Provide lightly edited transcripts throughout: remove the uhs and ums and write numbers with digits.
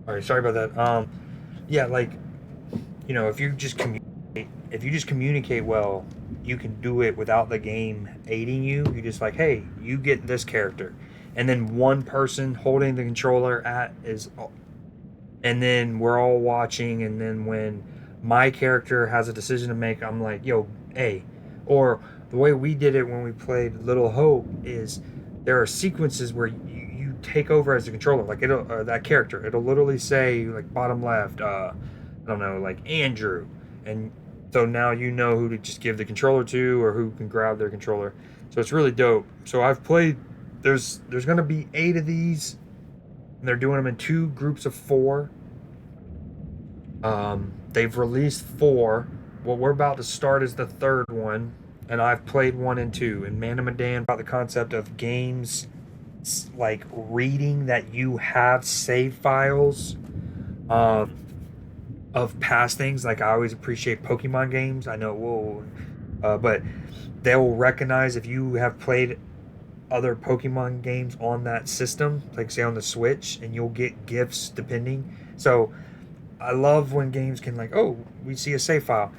All right, sorry about that. Yeah, like if you just communicate well, you can do it without the game aiding you. You just like, hey, you get this character, and then one person holding the controller and then we're all watching, and then when my character has a decision to make, I'm like, yo, hey. Or the way we did it when we played Little Hope is there are sequences where you take over as a controller, like it'll that character, it'll literally say like bottom left, I don't know, like Andrew, and so now you know who to just give the controller to or who can grab their controller. So it's really dope. So I've played. There's gonna be 8 of these, and they're doing them in 2 groups of 4. They've released 4. What we're about to start is the 3rd one, and I've played 1 and 2. And man, about the concept of games like reading that you have save files uh, of past things. Like I always appreciate Pokemon games. I know, whoa, but they will recognize if you have played other Pokemon games on that system, like say on the Switch, and you'll get gifts depending. So I love when games can like, oh, we see a save file.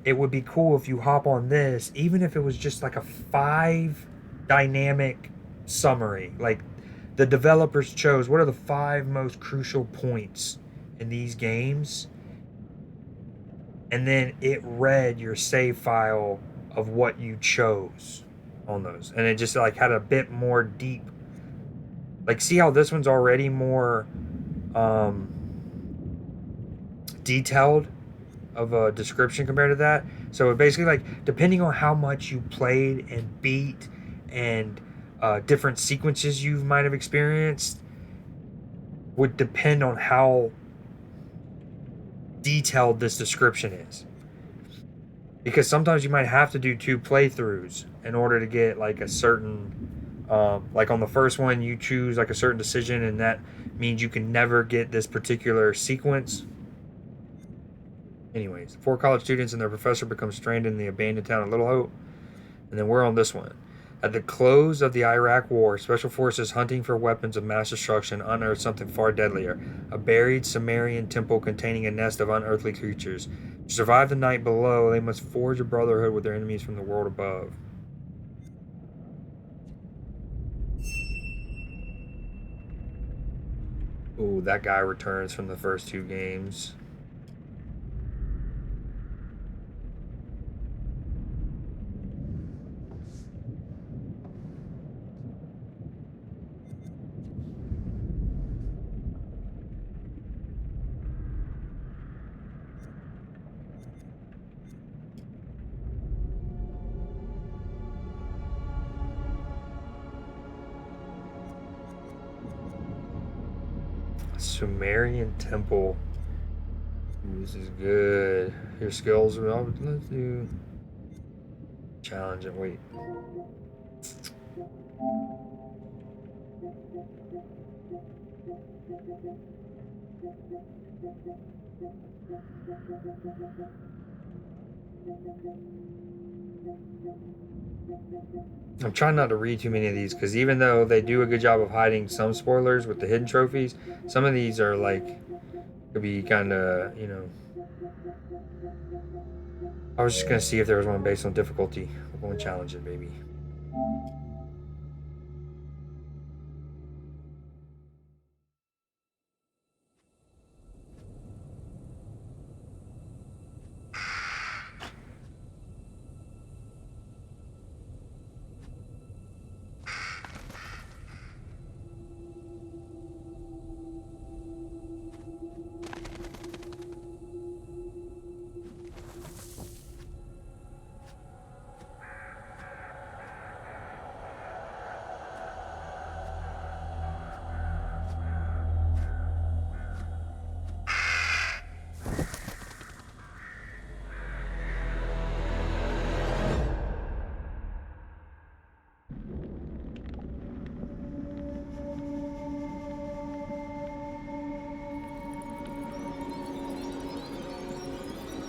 It would be cool if you hop on this, even if it was just like a 5 dynamic summary. Like the developers chose what are the 5 most crucial points in these games, and then it read your save file of what you chose on those, and it just like had a bit more deep. Like, see how this one's already more um, detailed of a description compared to that. So it basically, like, depending on how much you played and beat and different sequences you might have experienced would depend on how detailed this description is. Because sometimes you might have to do 2 playthroughs in order to get like a certain like on the first one you choose like a certain decision, and that means you can never get this particular sequence. Anyways, 4 college students and their professor become stranded in the abandoned town of Little Hope. And then we're on this one. At the close of the Iraq War, special forces hunting for weapons of mass destruction unearthed something far deadlier, a buried Sumerian temple containing a nest of unearthly creatures. To survive the night below, they must forge a brotherhood with their enemies from the world above. Ooh, that guy returns from the first 2 games. Sumerian temple. Ooh, this is good. Your skills are all. Let's do challenge and wait. I'm trying not to read too many of these because even though they do a good job of hiding some spoilers with the hidden trophies, some of these are like could be kind of I was just gonna see if there was one based on difficulty. We're going to challenge it, baby.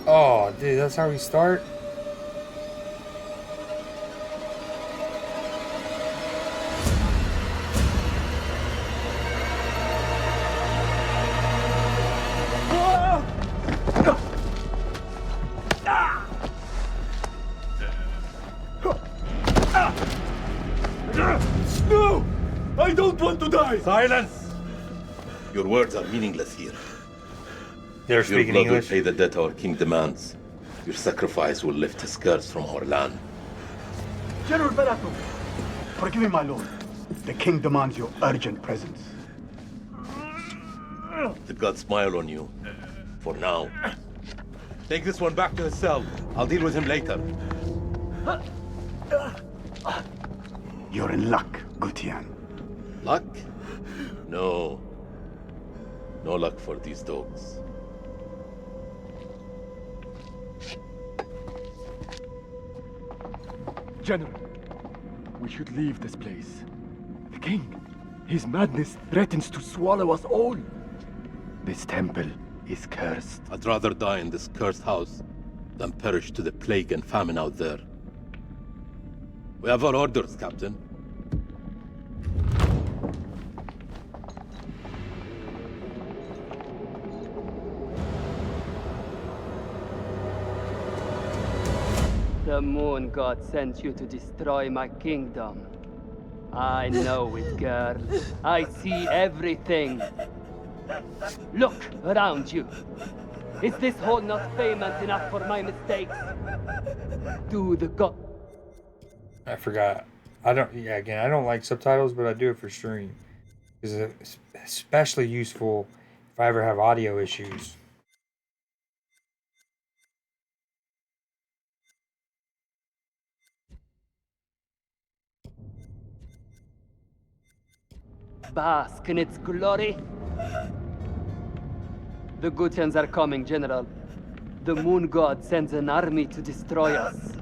Oh, dude, that's how we start? No! I don't want to die! Silence! Your words are meaningless here. They're Your speaking blood will English. pay the debt our king demands. Your sacrifice will lift his curse from our land. General Playthru, forgive me, my lord. The king demands your urgent presence. The gods smile on you. For now. Take this one back to his cell. I'll deal with him later. You're in luck, Gutian. Luck? No. No luck for these dogs. General, we should leave this place. The king, his madness threatens to swallow us all. This temple is cursed. I'd rather die in this cursed house than perish to the plague and famine out there. We have our orders, Captain. The moon god sent you to destroy my kingdom. I know it, girl. I see everything. Look around you. Is this hole not famous enough for my mistakes? Do the god... I forgot. I don't like subtitles, but I do it for stream. It's especially useful if I ever have audio issues. Bask in its glory. The Gutians are coming, General. The moon god sends an army to destroy us.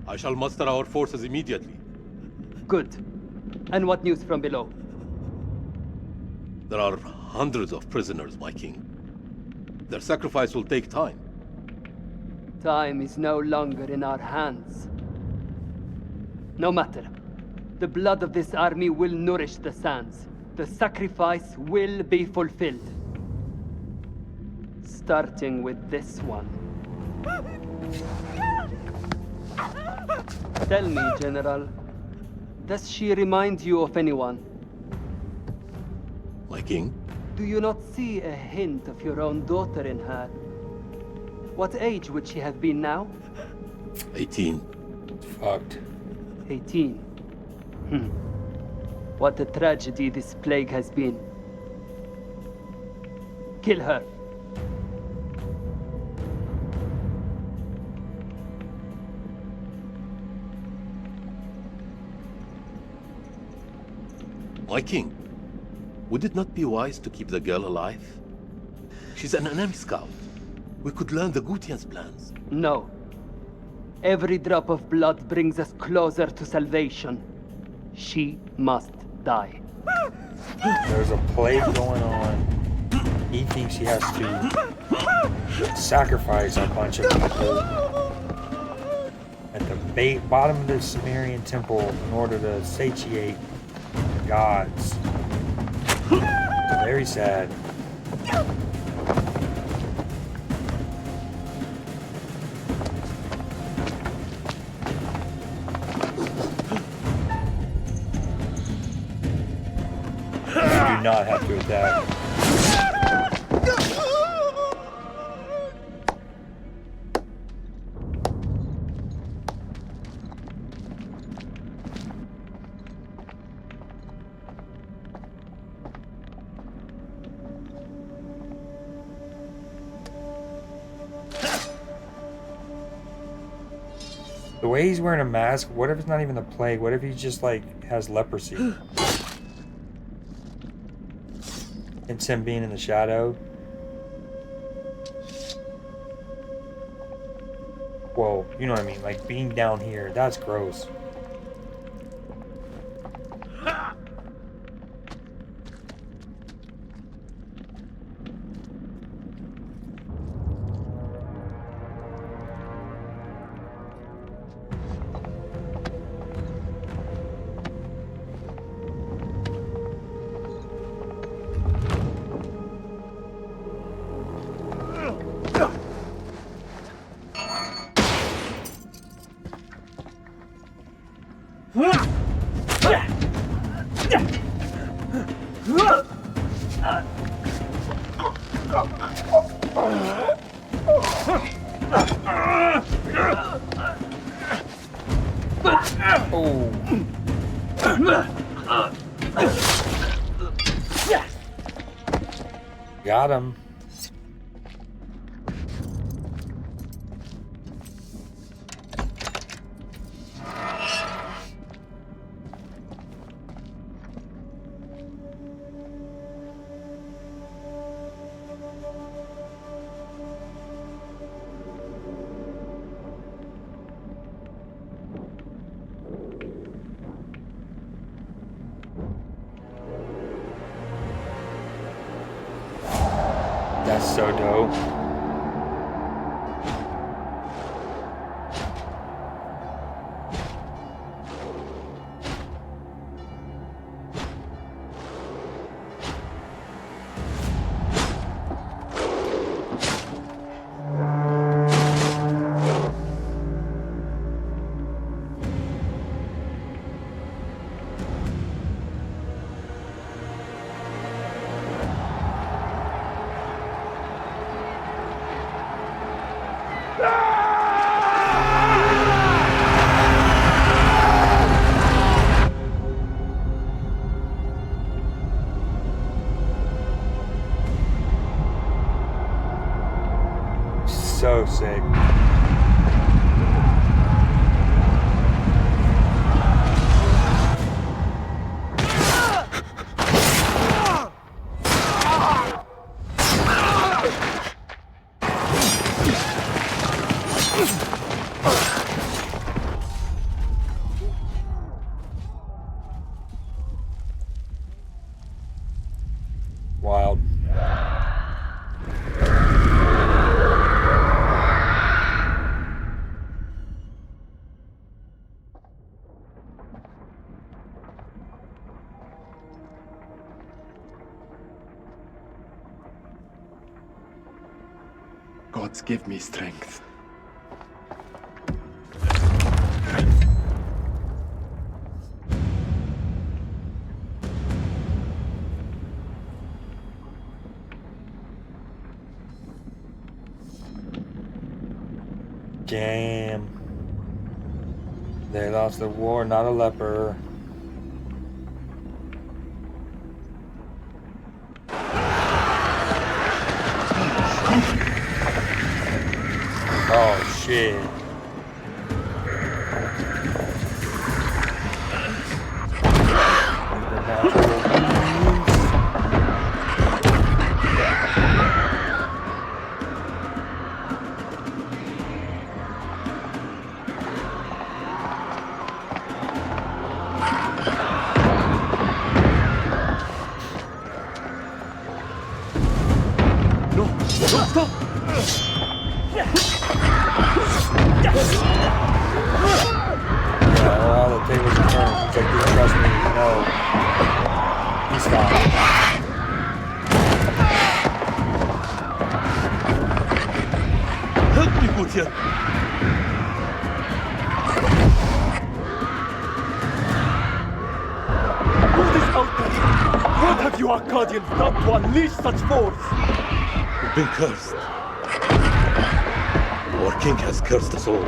I shall muster our forces immediately. Good. And what news from below? There are hundreds of prisoners, my king. Their sacrifice will take time. Time is no longer in our hands. No matter. The blood of this army will nourish the sands. The sacrifice will be fulfilled. Starting with this one. Tell me, General, does she remind you of anyone? My king? Do you not see a hint of your own daughter in her? What age would she have been now? 18. Fucked. 18. What a tragedy this plague has been. Kill her. My king, would it not be wise to keep the girl alive? She's an enemy scout. We could learn the Gutian's plans. No. Every drop of blood brings us closer to salvation. She must die. There's a plague going on. He thinks he has to sacrifice a bunch of people at the bottom of the Sumerian temple in order to satiate the gods. Very sad. You do not have to attack. The way he's wearing a mask, what if it's not even the plague? What if he just like has leprosy? It's him being in the shadow. Whoa, you know what I mean? Like being down here, that's gross. Oh. Got him. That's so dope. So sick. Wild. Gods give me strength. Damn. They lost the war, not a leper. Oh shit. No, stop! Yeah, all the tables are turned. He's like, you trust me? No. He stopped. Help me, Gutian! What is out there? What have you Arcadians done to unleash such force? We've been cursed. Our king has cursed us all.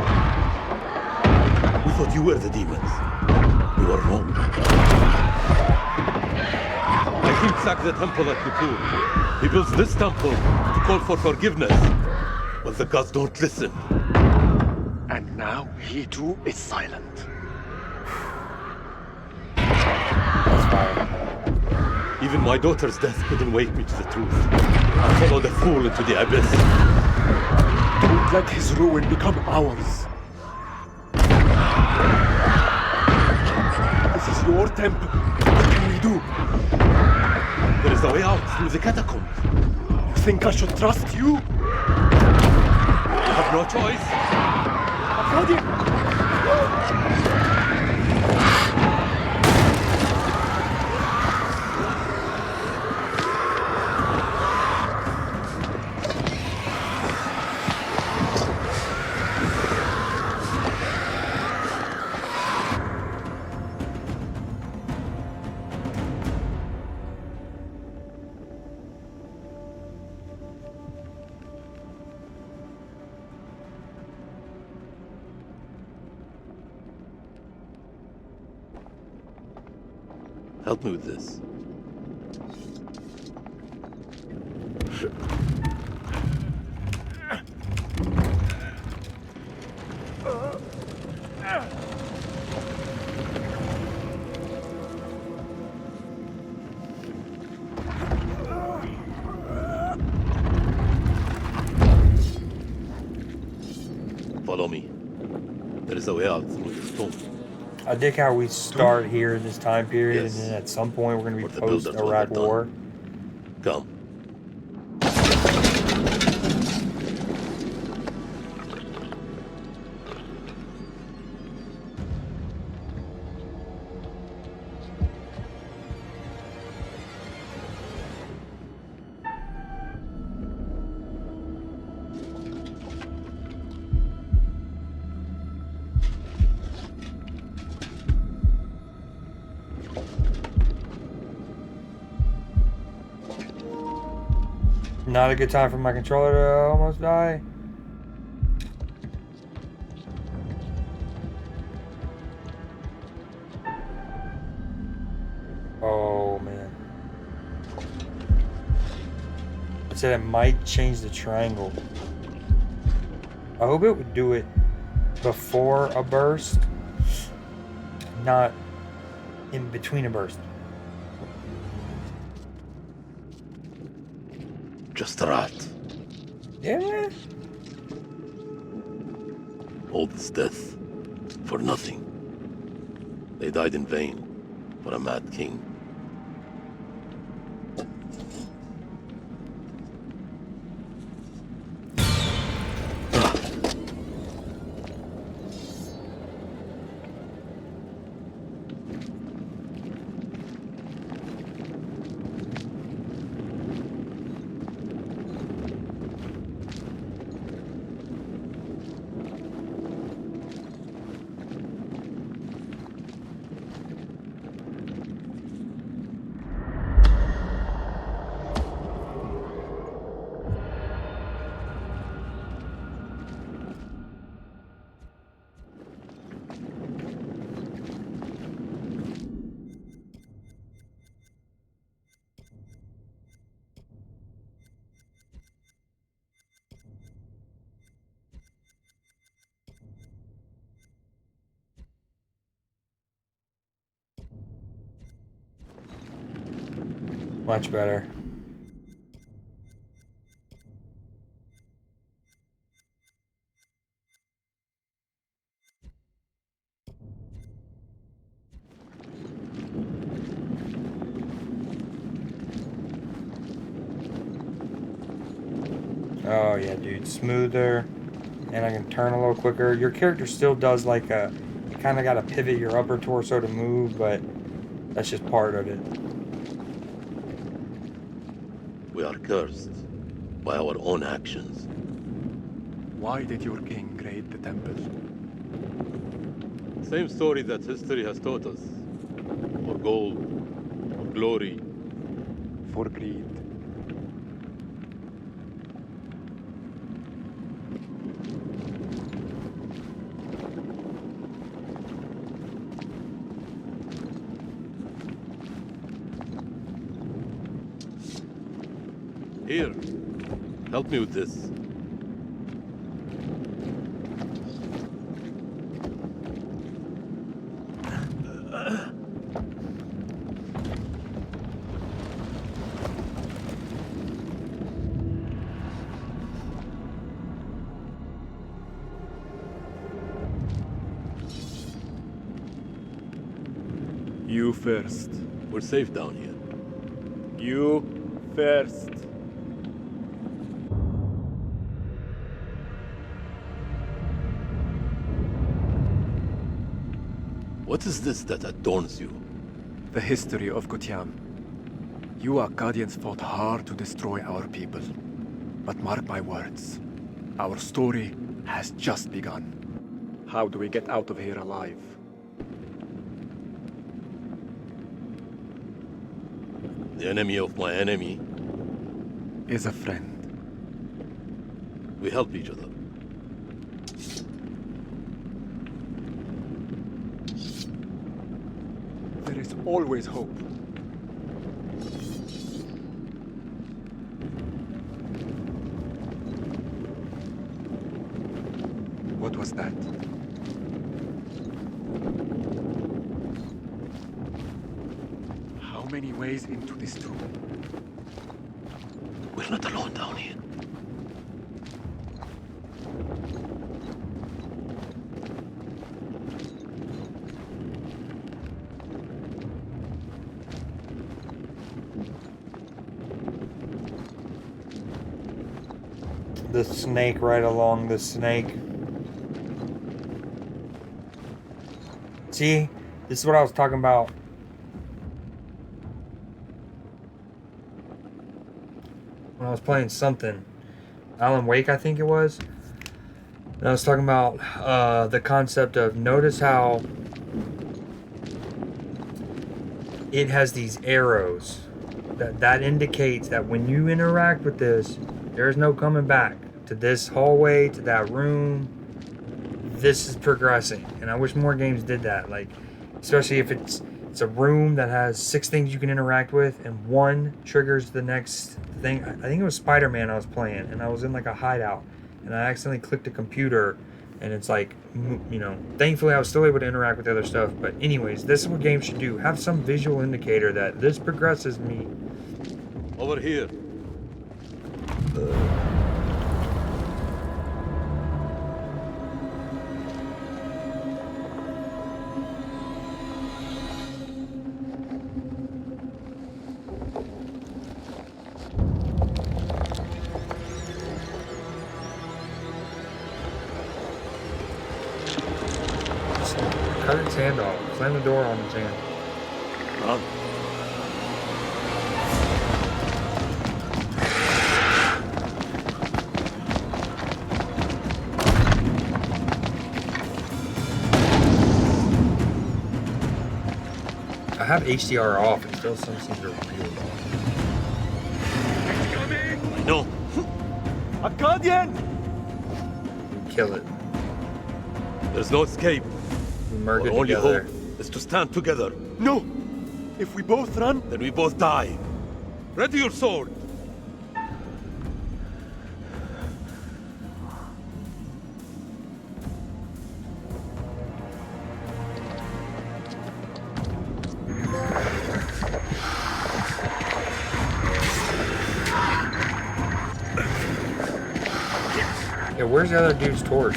We thought you were the demons. We were wrong. My king sacked the temple at Nippur. He builds this temple to call for forgiveness. But the gods don't listen. And now he too is silent. That's fire. Even my daughter's death couldn't wake me to the truth. I followed a fool into the abyss. Don't let his ruin become ours. This is your temple. What can we do? There is a way out through the catacombs. You think I should trust you? I have no choice. Arcadian! Help me with this. Follow me. There is a way out through the stone. I dig how we start here in this time period, Yes. and then at some point we're going to What be the builders will post-Iraq have done. War. Come. Not a good time for my controller to almost die. Oh man. It said it might change the triangle. I hope it would do it before a burst, not in between a burst. Just a rat. Yeah. All this death for nothing. They died in vain for a mad king. Much better. Oh yeah, dude, smoother, and I can turn a little quicker. Your character still does like a, you kind of got to pivot your upper torso to move, but that's just part of it. We are cursed by our own actions. Why did your king raid the temple? Same story that history has taught us. For gold, for glory. For greed. Here, help me with this. You first. We're safe down here. You first. What is this that adorns you? The history of Gutian. You Akkadians fought hard to destroy our people. But mark my words, our story has just begun. How do we get out of here alive? The enemy of my enemy. Is a friend. We help each other. There is always hope. so many ways into this room. We're not alone down here. The snake right along the snake. See, this is what I was talking about. When I was playing something. Alan Wake, I think it was. And I was talking about the concept of, notice how it has these arrows. That indicates that when you interact with this, there's no coming back to this hallway, to that room. This is progressing, and I wish more games did that. Like, especially if it's a room that has 6 things you can interact with, and one triggers the next thing. I think it was Spider-Man I was playing, and I was in like a hideout, and I accidentally clicked a computer, and it's like, you know, thankfully I was still able to interact with other stuff. But anyways, this is what games should do. Have some visual indicator that this progresses me. Over here. Cut its hand off. Slam the door on its hand. Run. I have HDR off, and still some scenes are really long. I know. A Guardian! Kill it. There's no escape. We merge Our it only together. hope is to stand together. No! If we both run, Then we both die. Ready your sword. Yeah, where's the other dude's torch?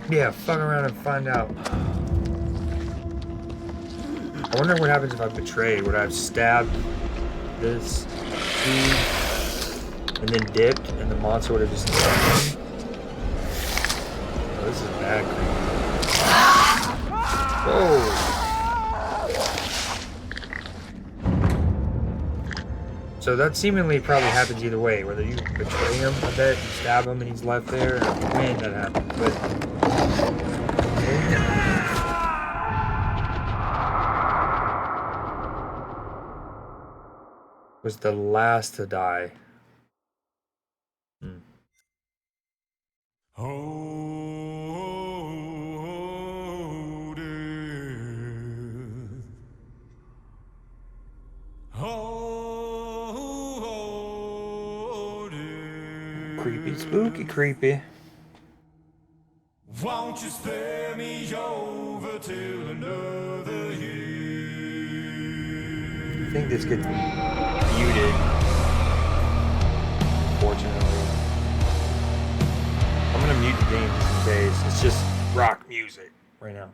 Yeah, fuck around and find out. I wonder what happens if I betray. Would I have stabbed this dude and then dipped, and the monster would have just stabbed me? Oh, this is bad. Whoa! So that seemingly probably happens either way. Whether you betray him, I bet, you stab him and he's left there, or when that happens. But was the last to die. Oh, dear. Oh, dear. Creepy, spooky, creepy. Won't you spare me over till another year? I think this gets muted. Fortunately. I'm gonna mute the game just in case. It's just rock music right now.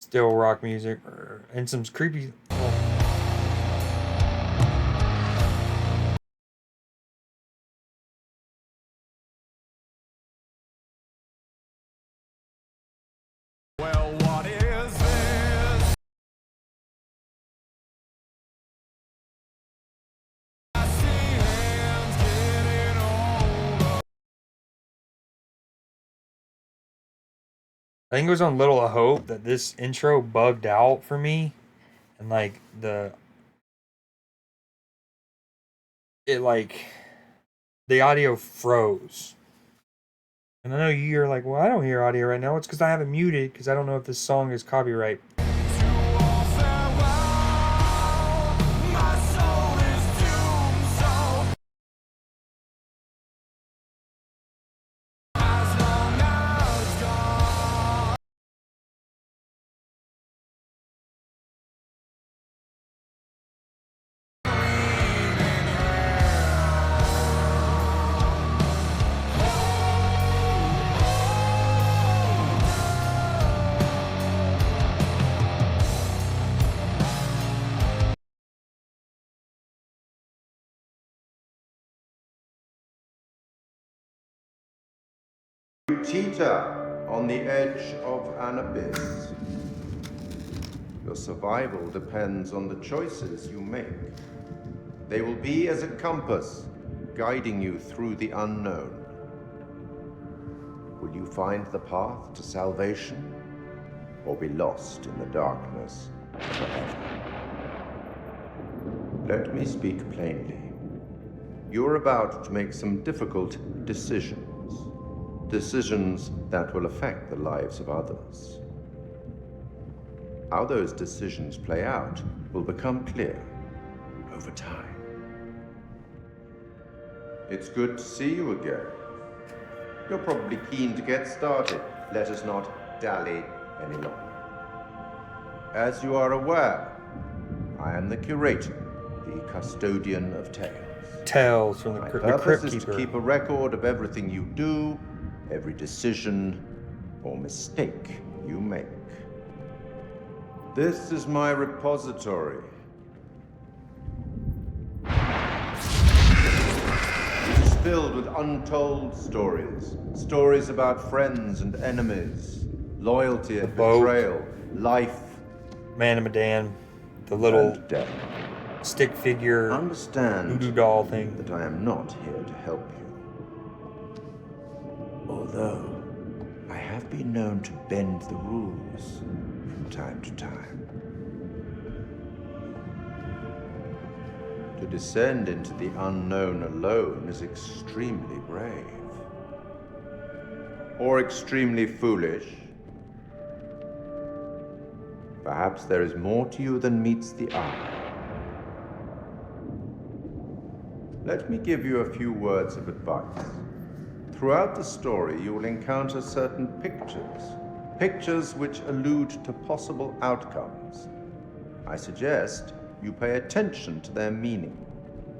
Still rock music and some creepy. Well, what is this? I see hands getting older. I think it was on Little of Hope that this intro bugged out for me, and like it like the audio froze. And I know you're like, well, I don't hear audio right now. It's because I have it muted because I don't know if this song is copyright. You teeter on the edge of an abyss. Your survival depends on the choices you make. They will be as a compass, guiding you through the unknown. Will you find the path to salvation, or be lost in the darkness forever? Let me speak plainly. You're about to make some difficult decisions. Decisions that will affect the lives of others. How those decisions play out will become clear over time. It's good to see you again. You're probably keen to get started. Let us not dally any longer. As you are aware, I am the curator, the custodian of tales. Tales from the My Crypt purpose is to Keeper. keep a record of everything you do, every decision or mistake you make. This is my repository. It is filled with untold stories. Stories about friends and enemies, loyalty and boat. betrayal, life Man of Medan, the little and death. stick figure Understand voodoo doll thing. that I am not here to help you. Although I have been known to bend the rules from time to time. To descend into the unknown alone is extremely brave. Or extremely foolish. Perhaps there is more to you than meets the eye. Let me give you a few words of advice. Throughout the story, you will encounter certain pictures. Pictures which allude to possible outcomes. I suggest you pay attention to their meaning.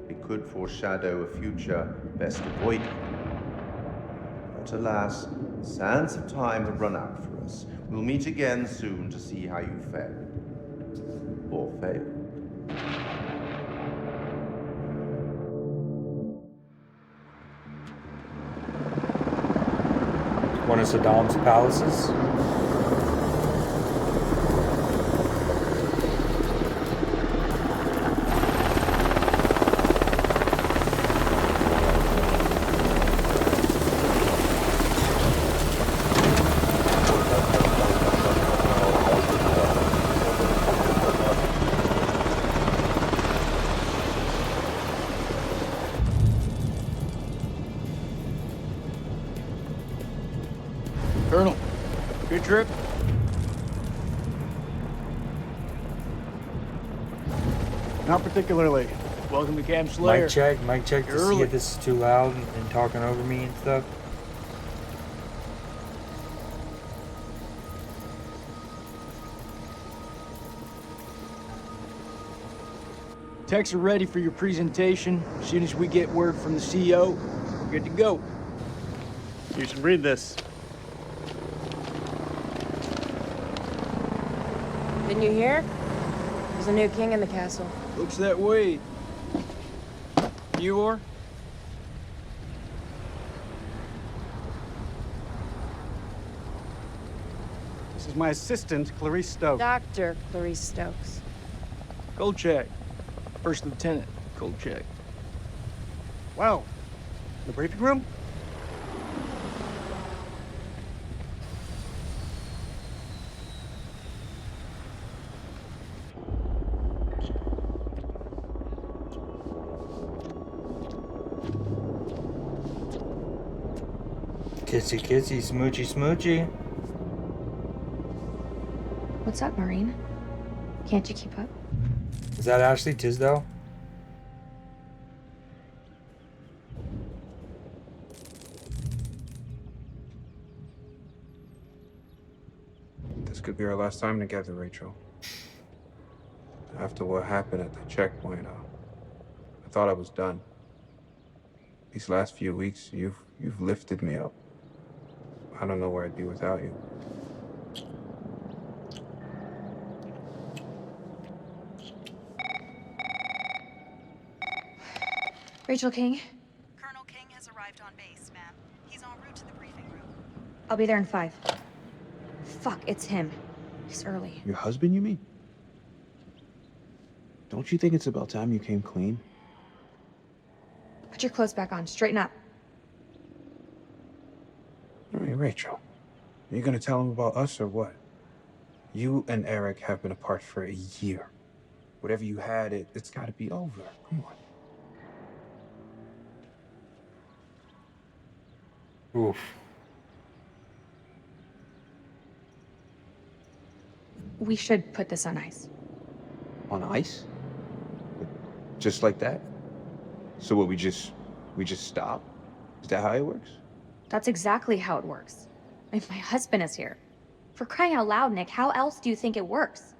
It could foreshadow a future best avoided. But alas, the sands of time have run out for us. We'll meet again soon to see how you fared. Or failed. One of Saddam's palaces. Colonel, good trip? Not particularly. Welcome to Camp Slayer. Mic check to You're see early. if this is too loud and talking over me and stuff. Techs are ready for your presentation. As soon as we get word from the CEO, we're good to go. You should read this. Didn't you hear? There's a new king in the castle. Looks that way. You are? This is my assistant, Clarice Stokes. Dr. Clarice Stokes. Kolchak. First Lieutenant Kolchak. Well, the briefing room? Kissy kissy, smoochy smoochy. What's up, Marine? Can't you keep up? Is that Ashley Tisdale? This could be our last time together, Rachel. After what happened at the checkpoint, I thought I was done. These last few weeks, you've lifted me up. I don't know where I'd be without you. Rachel King? Colonel King has arrived on base, ma'am. He's en route to the briefing room. I'll be there in 5. Fuck, it's him. He's early. Your husband, you mean? Don't you think it's about time you came clean? Put your clothes back on. Straighten up. Hey, Rachel, are you gonna tell him about us or what? You and Eric have been apart for a year. Whatever you had, it's gotta be over. Come on. Oof. We should put this on ice. On ice? Just like that? So what, we just stop? Is that how it works? That's exactly how it works. If my husband is here. For crying out loud, Nick, how else do you think it works?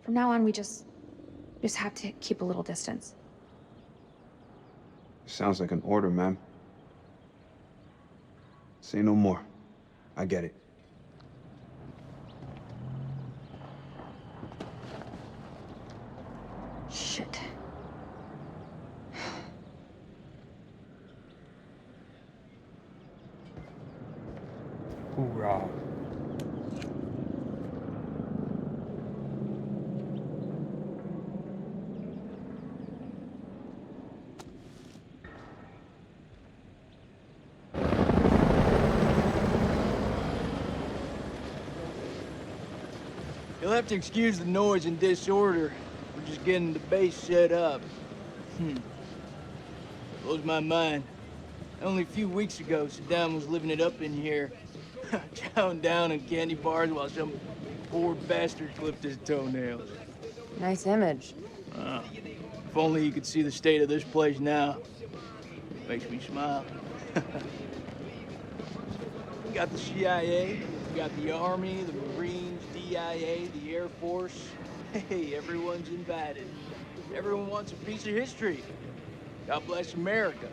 From now on, we just have to keep a little distance. Sounds like an order, ma'am. Say no more. I get it. Shit. Hoorah. You'll have to excuse the noise and disorder. We're just getting the base set up. Blows my mind. Only a few weeks ago, Saddam was living it up in here. Chowing down on candy bars while some poor bastard clipped his toenails. Nice image. If only you could see the state of this place now. Makes me smile. We got the CIA, we got the Army, the Marines, DIA, the Air Force. Hey, everyone's invited. Everyone wants a piece of history. God bless America.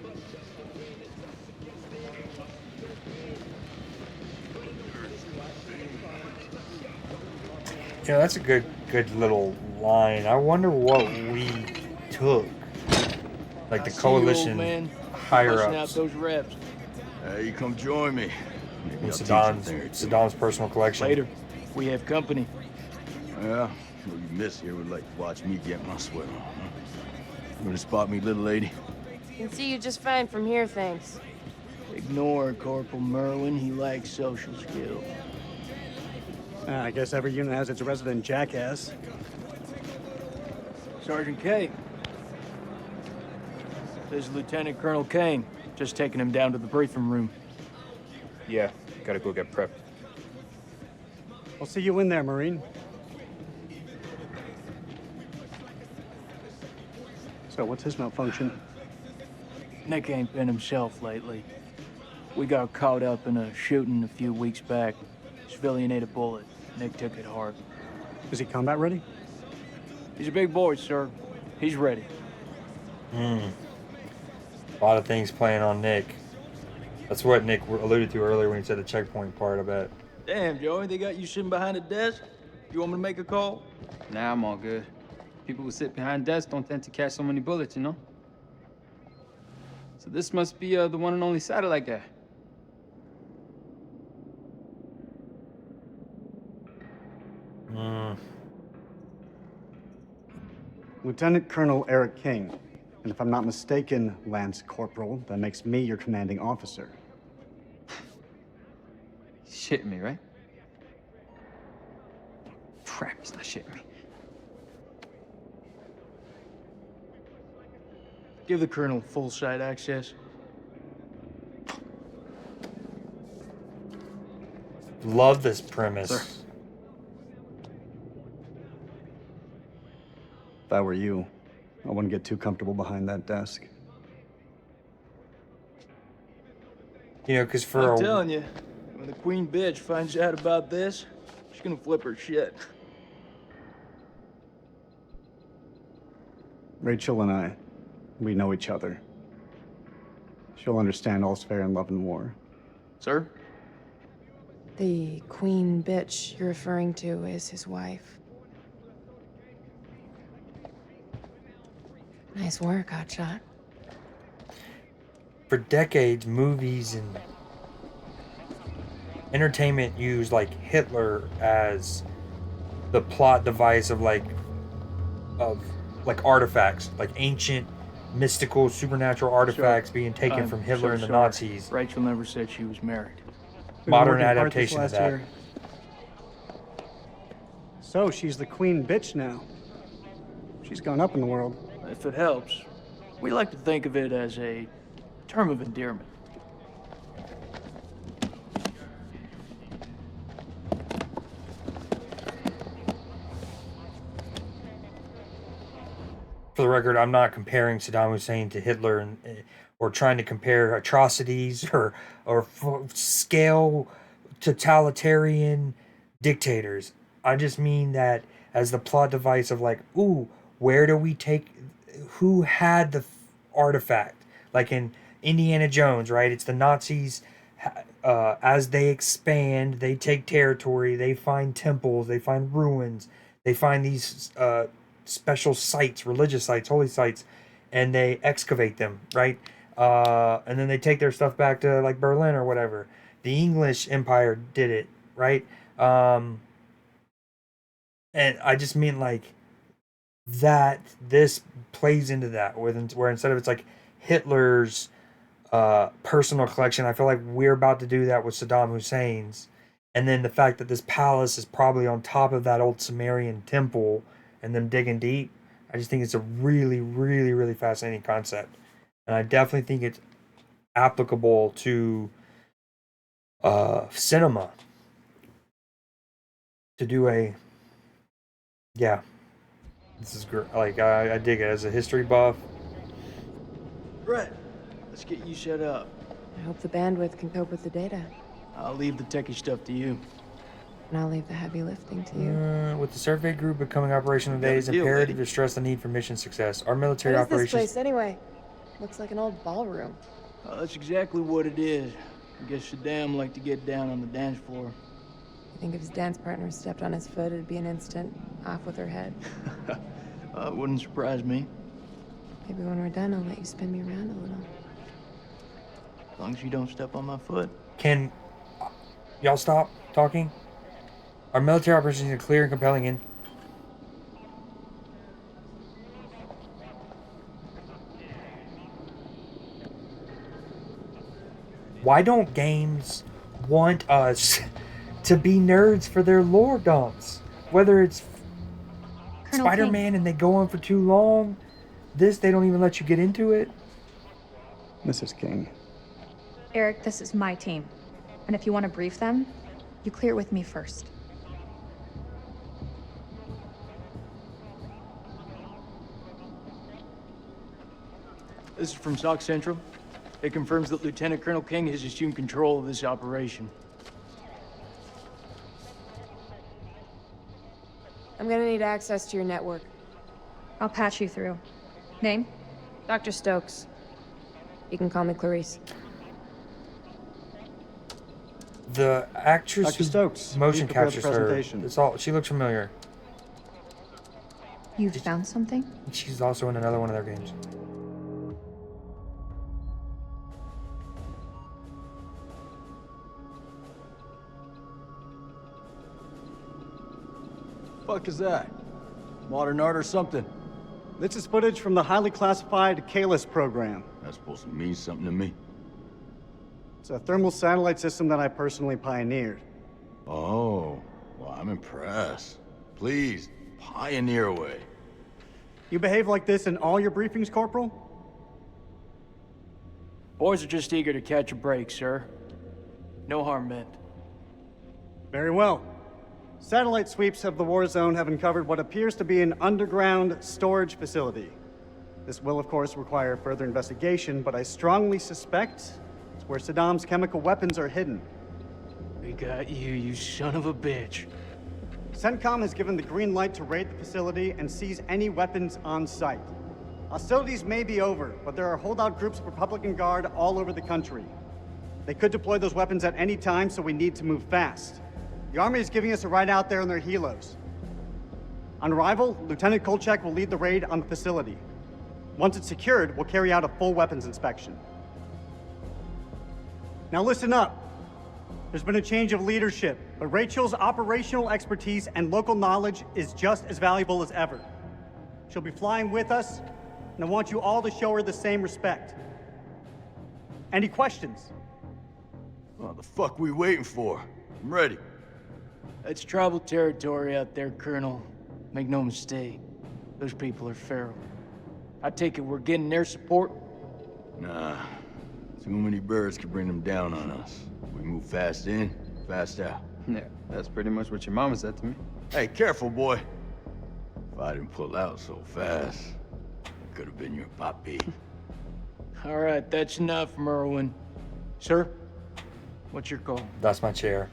Yeah, that's a good little line. I wonder what we took. Like the coalition higher Out ups. those reps. Hey, you come join me. In Saddam's personal collection. Later, we have company. Yeah, well, you miss here would like to watch me get my sweat on. Huh? You gonna spot me, little lady? Can see you just fine from here, thanks. Ignore Corporal Merwin. He lacks social skill. I guess every unit has its resident jackass. Sergeant K. This is Lieutenant Colonel Kane. Just taking him down to the briefing room. Yeah, gotta go get prepped. I'll see you in there, Marine. So, what's his malfunction? Nick ain't been himself lately. We got caught up in a shooting a few weeks back. Civilian ate a bullet. Nick took it hard. Is he combat ready? He's a big boy, sir. He's ready. A lot of things playing on Nick. That's what Nick alluded to earlier when he said the checkpoint part, I bet. Damn, Joey, they got you sitting behind a desk? You want me to make a call? Nah, I'm all good. People who sit behind desks don't tend to catch so many bullets, you know? So this must be the one and only satellite guy. Lieutenant Colonel Eric King. And if I'm not mistaken, Lance Corporal, that makes me your commanding officer. He's shitting me, right? Crap, he's not shitting me. Give the Colonel full site access. Love this premise. Sir. If I were you, I wouldn't get too comfortable behind that desk. You know, because for I'm telling you, when the queen bitch finds out about this, she's gonna flip her shit. Rachel and I, we know each other. She'll understand all's fair in love and war. Sir? The queen bitch you're referring to is his wife. Nice work, Hotshot. For decades, movies and entertainment used like Hitler as the plot device of artifacts, like ancient, mystical, supernatural artifacts being taken from Hitler and the Nazis. Rachel never said she was married. Modern adaptation of that. Year. So she's the queen bitch now. She's gone up in the world. If it helps, we like to think of it as a term of endearment. For the record, I'm not comparing Saddam Hussein to Hitler or trying to compare atrocities or scale totalitarian dictators. I just mean that as the plot device of like, ooh, where do we take, who had the artifact? Like in Indiana Jones, right? It's the Nazis. As they expand, they take territory, they find temples, they find ruins, they find these special sites, religious sites, holy sites, and they excavate them, right? And then they take their stuff back to like Berlin or whatever. The English Empire did it, right? And I just mean like that this plays into that, where instead of it's like Hitler's personal collection, I feel like we're about to do that with Saddam Hussein's. And then the fact that this palace is probably on top of that old Sumerian temple and them digging deep, I just think it's a really, really, really fascinating concept. And I definitely think it's applicable to cinema. To do this is great. Like, I dig it as a history buff. Brett, let's get you set up. I hope the bandwidth can cope with the data. I'll leave the techie stuff to you. And I'll leave the heavy lifting to you. With the survey group becoming operational today, it's imperative to stress the need for mission success. Our military What is operations. this place anyway? Looks like an old ballroom. That's exactly what it is. I guess Saddam liked to get down on the dance floor. You think if his dance partner stepped on his foot, it'd be an instant off with her head? It wouldn't surprise me. Maybe when we're done, I'll let you spin me around a little. As long as you don't step on my foot. Can y'all stop talking? Our military operations are clear and compelling in. Why don't games want us to be nerds for their lore dumps? Whether it's Colonel Spider-Man and they go on for too long, this, they don't even let you get into it. Mrs. King. Eric, this is my team. And if you want to brief them, you clear it with me first. This is from SOC Central. It confirms that Lieutenant Colonel King has assumed control of this operation. I'm gonna need access to your network. I'll patch you through. Name? Dr. Stokes. You can call me Clarice. The actress Dr. Stokes, motion please prepare the captures her. presentation. It's all. She looks familiar. You found something? She's also in another one of their games. Fuck is that? Modern art or something? This is footage from the highly classified Kalis program. That's supposed to mean something to me. It's a thermal satellite system that I personally pioneered. Oh, well, I'm impressed. Please, pioneer away. You behave like this in all your briefings, Corporal? Boys are just eager to catch a break, sir. No harm meant. Very well. Satellite sweeps of the war zone have uncovered what appears to be an underground storage facility. This will, of course, require further investigation, but I strongly suspect it's where Saddam's chemical weapons are hidden. We got you, you son of a bitch. CENTCOM has given the green light to raid the facility and seize any weapons on site. Hostilities may be over, but there are holdout groups of Republican Guard all over the country. They could deploy those weapons at any time, so we need to move fast. The Army is giving us a ride out there in their helos. On arrival, Lieutenant Kolchak will lead the raid on the facility. Once it's secured, we'll carry out a full weapons inspection. Now listen up. There's been a change of leadership, but Rachel's operational expertise and local knowledge is just as valuable as ever. She'll be flying with us, and I want you all to show her the same respect. Any questions? What the fuck we waiting for? I'm ready. That's tribal territory out there, Colonel. Make no mistake. Those people are feral. I take it we're getting their support? Nah. Too many birds could bring them down on us. We move fast in, fast out. Yeah, that's pretty much what your mama said to me. Hey, careful, boy. If I didn't pull out so fast, it could have been your papi. All right, that's enough, Merwin. Sir, what's your call? That's my chair.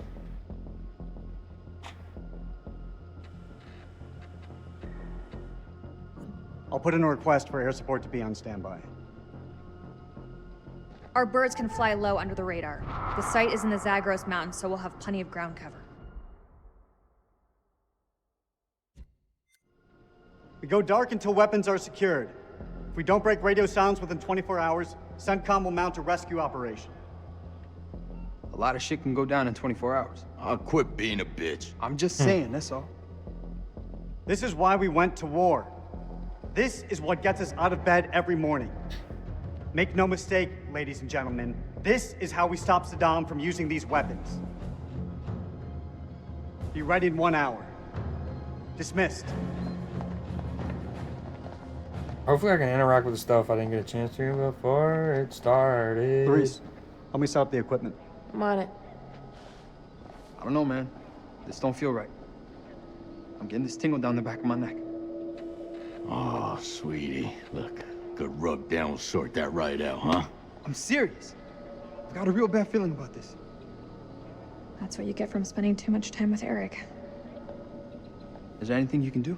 I'll put in a request for air support to be on standby. Our birds can fly low under the radar. The site is in the Zagros Mountains, so we'll have plenty of ground cover. We go dark until weapons are secured. If we don't break radio silence within 24 hours, CENTCOM will mount a rescue operation. A lot of shit can go down in 24 hours. I'll quit being a bitch. I'm just saying, that's all. This is why we went to war. This is what gets us out of bed every morning. Make no mistake, ladies and gentlemen, this is how we stop Saddam from using these weapons. Be ready in 1 hour. Dismissed. Hopefully I can interact with the stuff I didn't get a chance to before it started. Therese, help me set up the equipment. I'm on it. I don't know, man. This don't feel right. I'm getting this tingle down the back of my neck. Oh, sweetie. Look, good rub down will sort that right out, huh? I'm serious. I've got a real bad feeling about this. That's what you get from spending too much time with Eric. Is there anything you can do?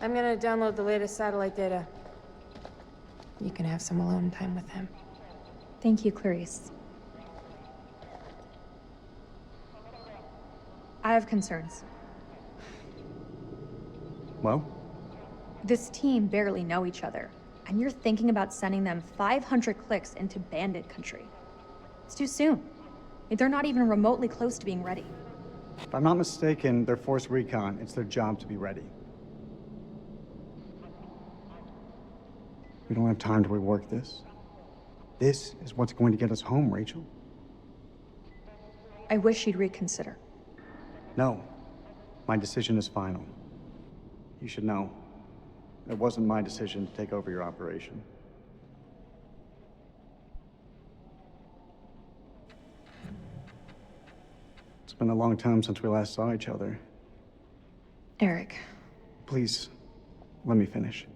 I'm gonna download the latest satellite data. You can have some alone time with him. Thank you, Clarice. I have concerns. Well? This team barely know each other, and you're thinking about sending them 500 clicks into bandit country. It's too soon. They're not even remotely close to being ready. If I'm not mistaken, they're force recon. It's their job to be ready. We don't have time to rework this. This is what's going to get us home, Rachel. I wish you'd reconsider. No. My decision is final. You should know. It wasn't my decision to take over your operation. It's been a long time since we last saw each other. Eric. Please, let me finish.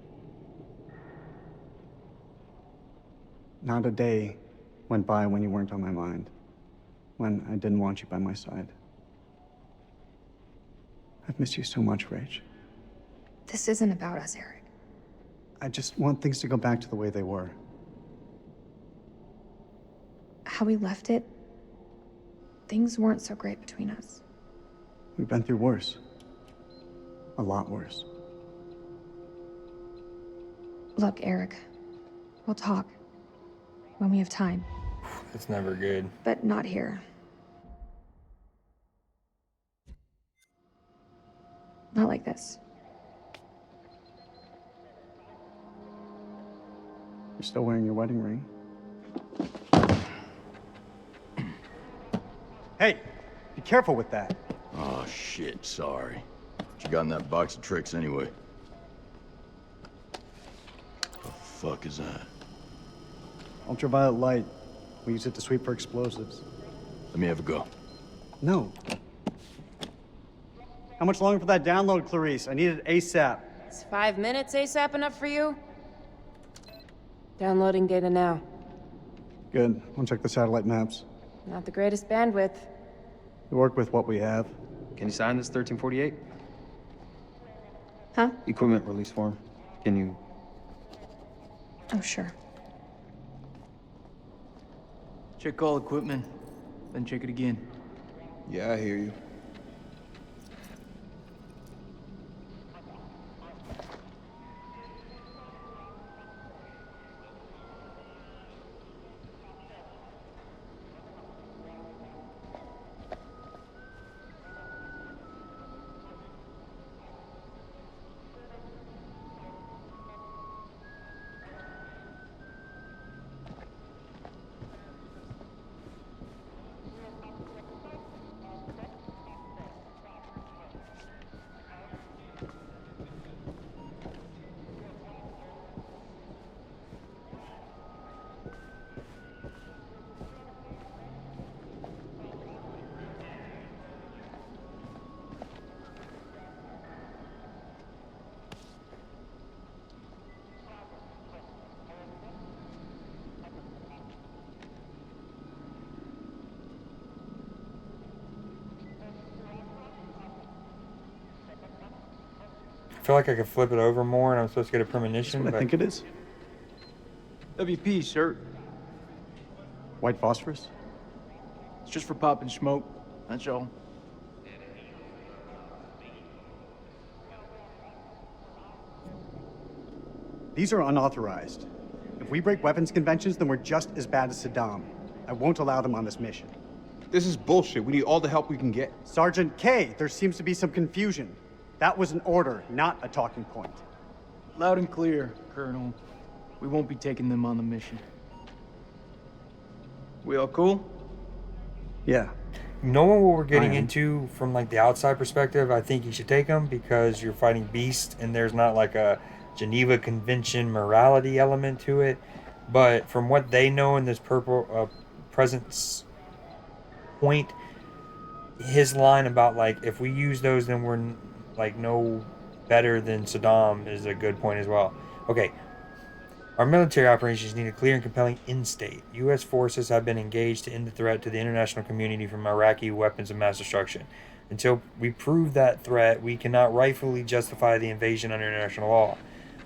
Not a day went by when you weren't on my mind. When I didn't want you by my side. I've missed you so much, Rach. This isn't about us, Eric. I just want things to go back to the way they were. How we left it, things weren't so great between us. We've been through worse. A lot worse. Look, Eric, we'll talk. When we have time. It's never good. But not here. Not like this. You're still wearing your wedding ring. Hey, be careful with that. Oh, shit, sorry. What you got in that box of tricks anyway? The fuck is that? Ultraviolet light. We use it to sweep for explosives. Let me have a go. No. How much longer for that download, Clarice? I need it ASAP. Is 5 minutes ASAP enough for you? Downloading data now. Good. I'll check the satellite maps. Not the greatest bandwidth. We work with what we have. Can you sign this 1348? Huh? Equipment release form. Can you... Oh, sure. Check all equipment, then check it again. Yeah, I hear you. I feel like I could flip it over more and I'm supposed to get a premonition. That's what I think it is. WP, sir. White phosphorus? It's just for popping smoke. That's all. These are unauthorized. If we break weapons conventions, then we're just as bad as Saddam. I won't allow them on this mission. This is bullshit. We need all the help we can get. Sergeant K, there seems to be some confusion. That was an order, not a talking point. Loud and clear, Colonel. We won't be taking them on the mission. We all cool? Yeah. Knowing what we're getting into from like the outside perspective, I think you should take them because you're fighting beasts and there's not like a Geneva Convention morality element to it. But from what they know in this presence point, his line about like if we use those then we're like no better than Saddam is a good point as well. Okay. Our military operations need a clear and compelling end state. U.S. forces have been engaged to end the threat to the international community from Iraqi weapons of mass destruction. Until we prove that threat, we cannot rightfully justify the invasion under international law.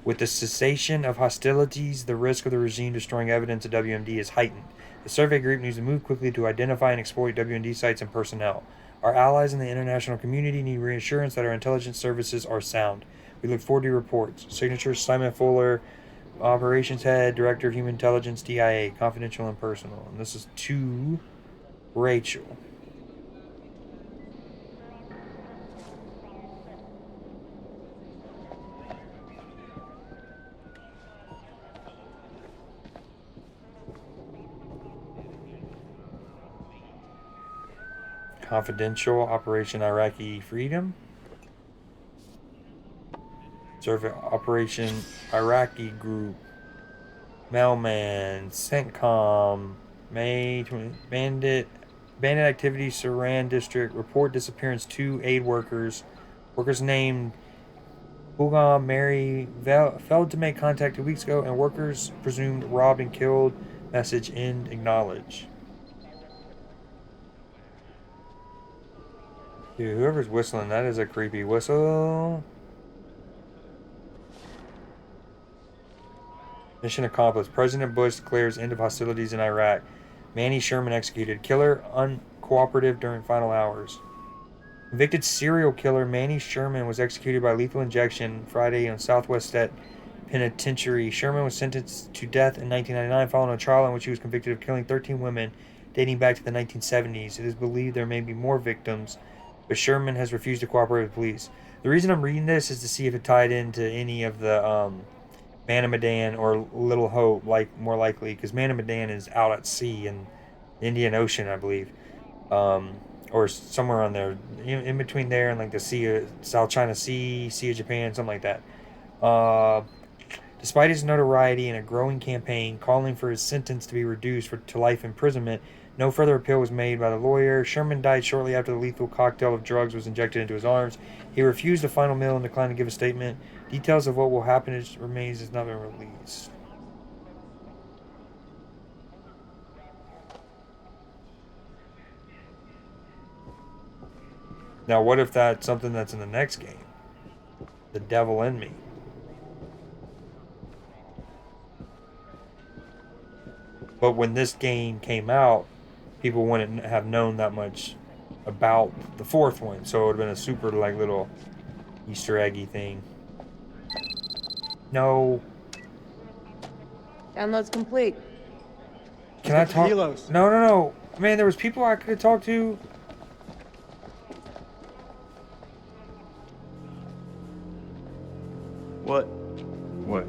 With the cessation of hostilities, the risk of the regime destroying evidence of WMD is heightened. The survey group needs to move quickly to identify and exploit WMD sites and personnel. Our allies in the international community need reassurance that our intelligence services are sound. We look forward to your reports. Signatures, Simon Fuller, Operations Head, Director of Human Intelligence, DIA, confidential and personal. And this is to Rachel. Confidential Operation Iraqi Freedom. Survey Operation Iraqi Group. Mailman. CENTCOM. May 20. Bandit activity Saran District. Report disappearance 2 aid workers. Workers named Bugam Mary failed to make contact 2 weeks ago, and workers presumed robbed and killed. Message end acknowledge. Dude, whoever's whistling, that is a creepy whistle. Mission accomplished. President Bush declares end of hostilities in Iraq. Manny Sherman executed. Killer uncooperative during final hours. Convicted serial killer Manny Sherman was executed by lethal injection Friday on Southwest State Penitentiary. Sherman was sentenced to death in 1999 following a trial in which he was convicted of killing 13 women dating back to the 1970s. It is believed there may be more victims, but Sherman has refused to cooperate with police. The reason I'm reading this is to see if it tied into any of the Man of Medan or Little Hope, like more likely, because Man of Medan is out at sea in the Indian Ocean, I believe, or somewhere on there, in between there and like the Sea of South China Sea, Sea of Japan, something like that. Despite his notoriety and a growing campaign calling for his sentence to be reduced to life imprisonment, no further appeal was made by the lawyer. Sherman died shortly after the lethal cocktail of drugs was injected into his arms. He refused a final meal and declined to give a statement. Details of what will happen to his remains has not been released. Now, what if that's something that's in the next game? The Devil in Me. But when this game came out, people wouldn't have known that much about the fourth one, so it would have been a super like little Easter eggy thing. No. Download's complete. Can I talk? No. Man, there was people I could have talked to. What? What?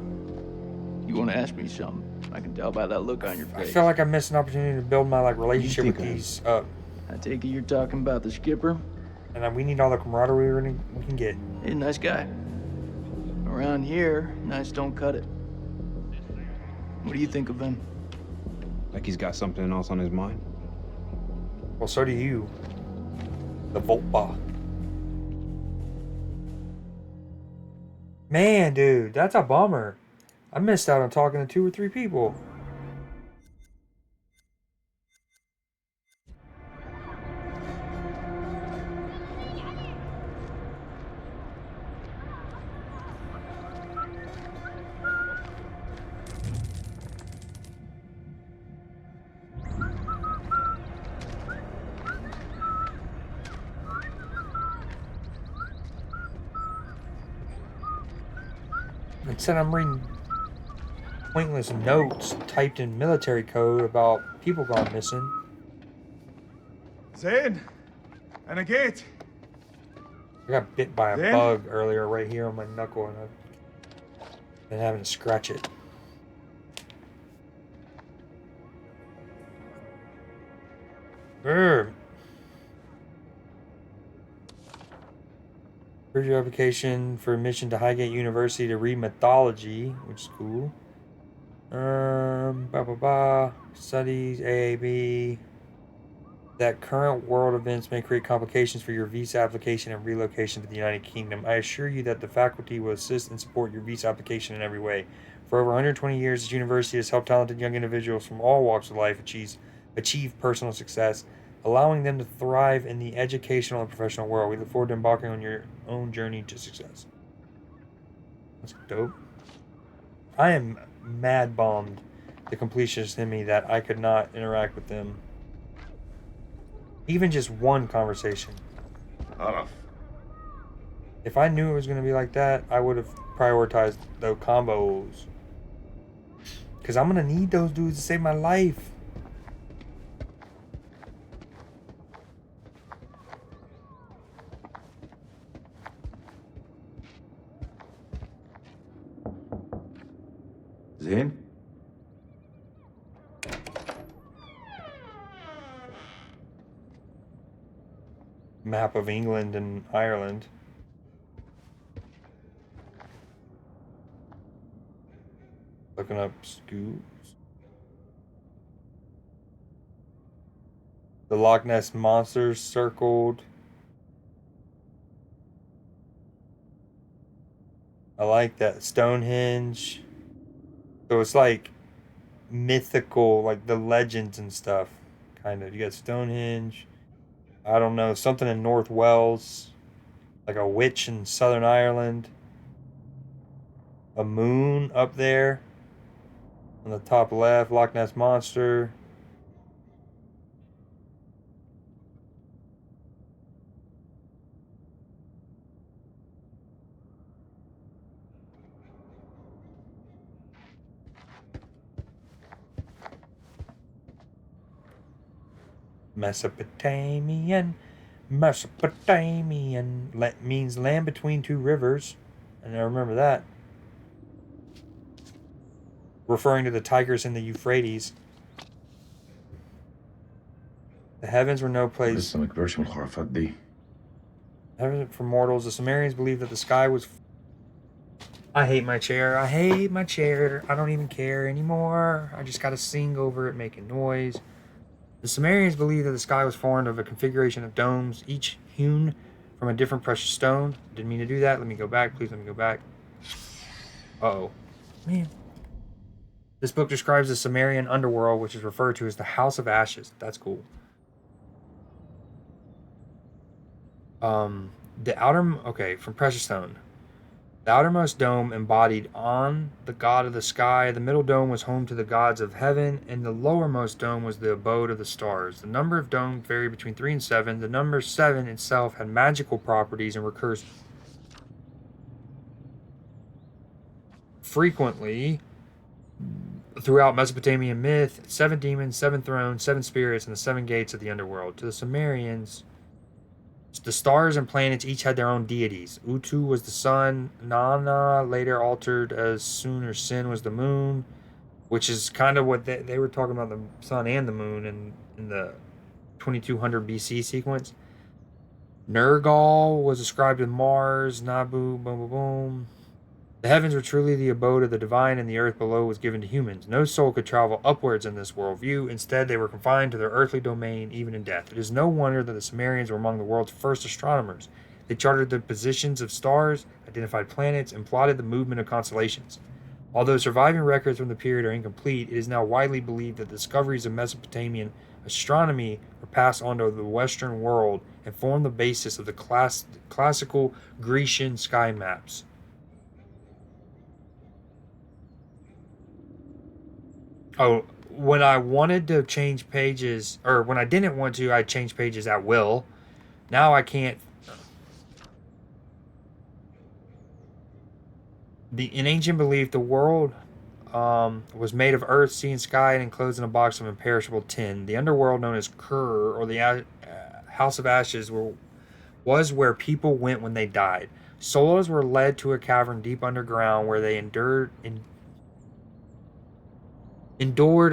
You want to ask me something? I can tell by that look on your I face. feel like I missed an opportunity to build my like relationship with these. I take it you're talking about the skipper? And we need all the camaraderie we can get. He's a nice guy. Around here, nice don't cut it. What do you think of him? Like he's got something else on his mind? Well, so do you. The Volpa. Man, dude, that's a bummer. I missed out on talking to 2 or 3 people. Instead, I'm reading pointless notes typed in military code about people gone missing. Zayn, and a gate. I got bit by a bug earlier right here on my knuckle, and I've been having to scratch it. Here's your application for admission to Highgate University to read mythology, which is cool. Studies, AAB. That current world events may create complications for your visa application and relocation to the United Kingdom. I assure you that the faculty will assist and support your visa application in every way. For over 120 years, this university has helped talented young individuals from all walks of life achieve personal success, allowing them to thrive in the educational and professional world. We look forward to embarking on your own journey to success. That's dope. I am mad bummed the completionists in me that I could not interact with them. Even just one conversation. If I knew it was going to be like that, I would have prioritized those combos. Because I'm going to need those dudes to save my life. Zayn? Map of England and Ireland. Looking up scoops. The Loch Ness Monsters circled. I like that. Stonehenge. So it's like mythical, like the legends and stuff. Kind of. You got Stonehenge. I don't know. Something in North Wales. Like a witch in Southern Ireland. A moon up there. On the top left. Loch Ness Monster. Mesopotamian means land between 2 rivers, and I remember that, referring to the Tigris and the Euphrates. The heavens were no place. Heaven for mortals. The Sumerians believed that the sky was I hate my chair. I hate my chair. I don't even care anymore. I just gotta sing over it, making noise. The Sumerians believed that the sky was formed of a configuration of domes, each hewn from a different precious stone. Didn't mean to do that. Let me go back. Please let me go back. Uh-oh. Man. This book describes the Sumerian underworld, which is referred to as the House of Ashes. That's cool. From Precious Stone. The outermost dome embodied On, the god of the sky. The middle dome was home to the gods of heaven, and the lowermost dome was the abode of the stars. The number of domes varied between 3 and 7. The number 7 itself had magical properties and recurs frequently throughout Mesopotamian myth. 7 demons, 7 thrones, 7 spirits, and the 7 gates of the underworld. To the Sumerians, the stars and planets each had their own deities. Utu was the sun. Nana, later altered as Sun or Sin, was the moon, which is kind of what they were talking about, the sun and the moon in the 2200 BC sequence. Nergal was ascribed to Mars. Nabu, boom, boom, boom. The heavens were truly the abode of the divine, and the earth below was given to humans. No soul could travel upwards in this worldview. Instead, they were confined to their earthly domain, even in death. It is no wonder that the Sumerians were among the world's first astronomers. They charted the positions of stars, identified planets, and plotted the movement of constellations. Although surviving records from the period are incomplete, it is now widely believed that the discoveries of Mesopotamian astronomy were passed on to the Western world and formed the basis of the classical Grecian sky maps. Oh, when I wanted to change pages, or when I didn't want to, I'd change pages at will. Now I can't. In ancient belief, the world was made of earth, sea, and sky, and enclosed in a box of imperishable tin. The underworld, known as Kur, or the House of Ashes, was where people went when they died. Souls were led to a cavern deep underground where they endured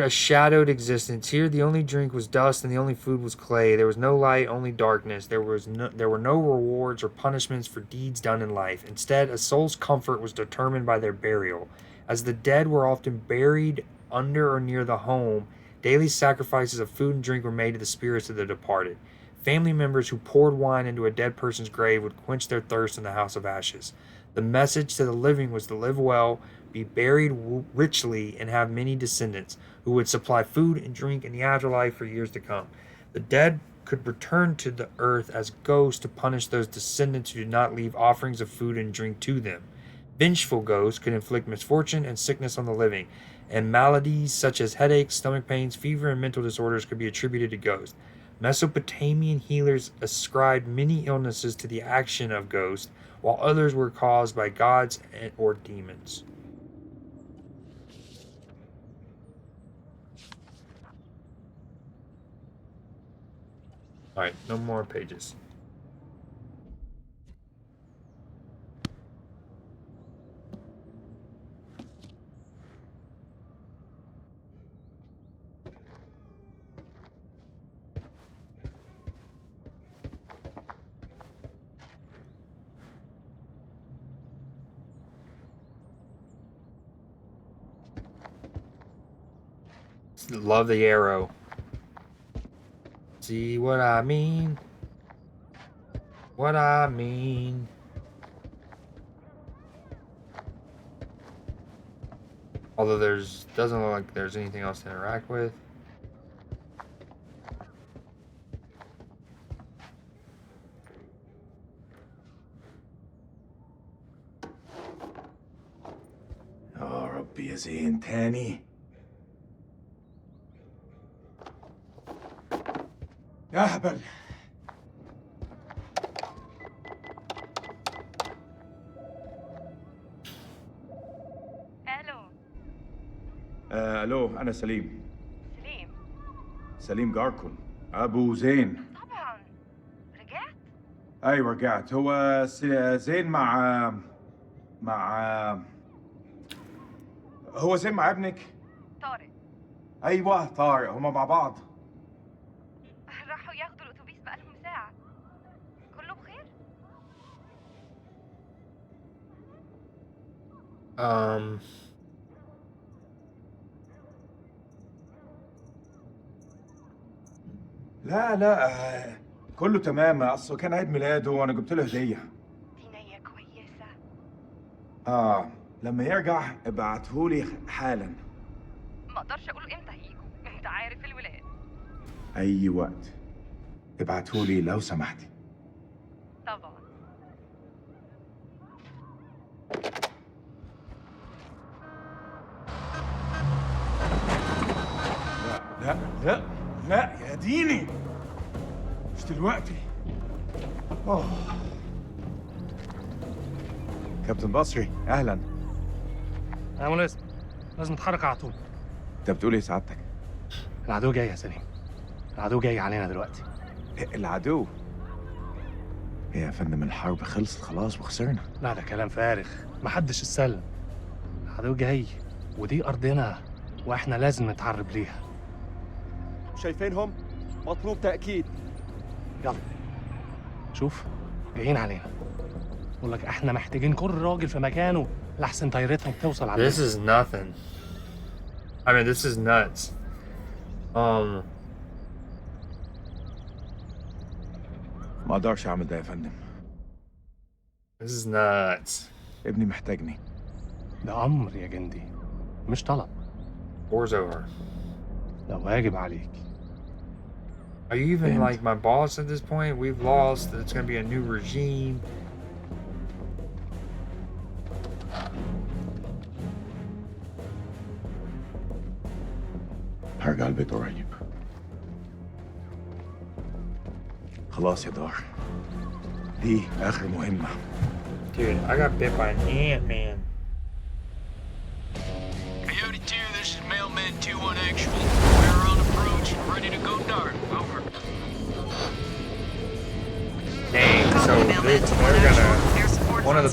a shadowed existence. Here, the only drink was dust, and the only food was clay. There was no light, only darkness. There were no rewards or punishments for deeds done in life. Instead, a soul's comfort was determined by their burial. As the dead were often buried under or near the home, daily sacrifices of food and drink were made to the spirits of the departed. Family members who poured wine into a dead person's grave would quench their thirst in the House of Ashes. The message to the living was to live well, be buried richly, and have many descendants who would supply food and drink in the afterlife for years to come. The dead could return to the earth as ghosts to punish those descendants who did not leave offerings of food and drink to them. Vengeful ghosts could inflict misfortune and sickness on the living, and maladies such as headaches, stomach pains, fever, and mental disorders could be attributed to ghosts. Mesopotamian healers ascribed many illnesses to the action of ghosts, while others were caused by gods or demons. Alright, no more pages. Love the arrow. See what I mean? What I mean? Although doesn't look like there's anything else to interact with. يا رب يا زين تاني. يا هبل. الو. الو، انا سليم. سليم. سليم جاركم ابو زين. طبعا. رجعت؟ ايوه رجعت. هو زين مع هو زين مع ابنك؟ طارق. ايوه طارق، هما مع بعض. راحوا ياخدوا الاتوبيس بقالهم ساعة. كله بخير؟ لا لا كله تمام، اصله كان عيد ميلاده وانا جبت له هديه. لما يرجع ابعتهولي حالا. ما اقدرش اقول امتى هيجوا، انت عارف الولاد. اي وقت ابعتهولي لو سمحتي. طبعا. لا لا لا يا ديني، مش دلوقتي. كابتن بصري اهلا. يا ملازم، لازم نتحرك على طول. انت بتقول ايه سعادتك؟ العدو جاي يا سليم، العدو جاي علينا دلوقتي. العدو؟ ايه يا فندم، الحرب خلصت خلاص وخسرنا. لا ده كلام فارغ، محدش اتسلم. العدو جاي ودي أرضنا وإحنا لازم نتعرب ليها. شايفينهم؟ مطلوب تأكيد. يلا شوف جايين علينا. بقول لك احنا محتاجين كل راجل في مكانه لحسن طيارتهم توصل علينا. This is nothing. I mean, this is nuts. ما اقدرش اعمل ده يا فندم. This is nuts. ابني محتاجني. ده أمر يا جندي، مش طلب. War's over. ده واجب عليك. Are you even like my boss at this point? We've lost. It's gonna be a new regime. هرجع البيت قريب. خلاص يا دار، دي آخر مهمة. Dude, I got bit by an ant, man. Coyote 2, this is Mailman 2-1 actual. We're on approach and ready to go dark. Over. Dang, so they're gonna... One of the...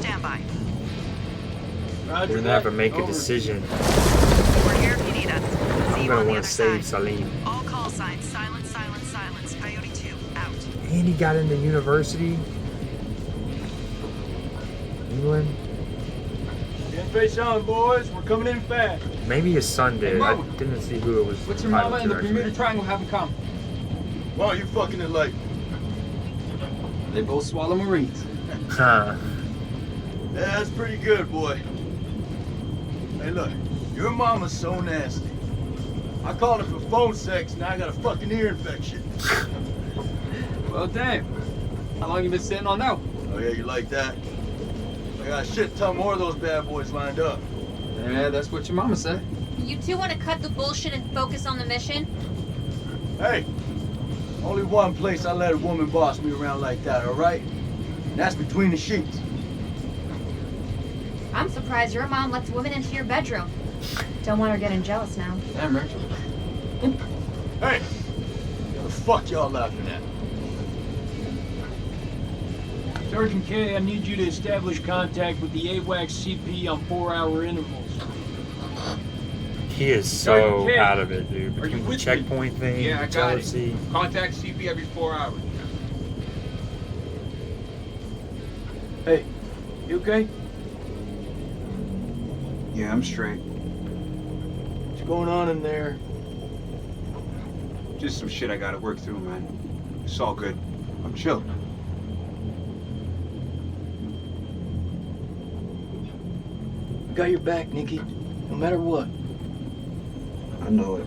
We're gonna have to make a decision. We're here if you need us. I'm gonna want to save Salim. All call signs, silence, silence, silence. Coyote 2, out. And he got into university. England. Get face on, boys. We're coming in fast. Maybe his son did. I didn't see who it was. What's your mama and the Bermuda Triangle have in common? Why are you fucking it like? They both swallow Marines. Huh. Yeah, that's pretty good, boy. Hey, look, your mama's so nasty. I called her for phone sex, now I got a fucking ear infection. Well, damn. How long you been sitting on that one? Oh, yeah, you like that? I got a shit ton more of those bad boys lined up. Yeah, that's what your mama said. You two want to cut the bullshit and focus on the mission? Hey, only one place I let a woman boss me around like that, all right? And that's between the sheets. I'm surprised your mom lets women into your bedroom. Don't want her getting jealous now. Damn, Rachel. Hey, what the fuck y'all laughing at? Sergeant K, I need you to establish contact with the AWACS CP on 4-hour intervals. He is so out of it, dude. Between the checkpoint thing, Yeah, I got jealousy. it. Contact CP every 4 hours. Hey, you okay? Yeah, I'm straight. What's going on in there? Just some shit I gotta work through, man. It's all good. I'm chill. I got your back, Nikki. No matter what. I know it.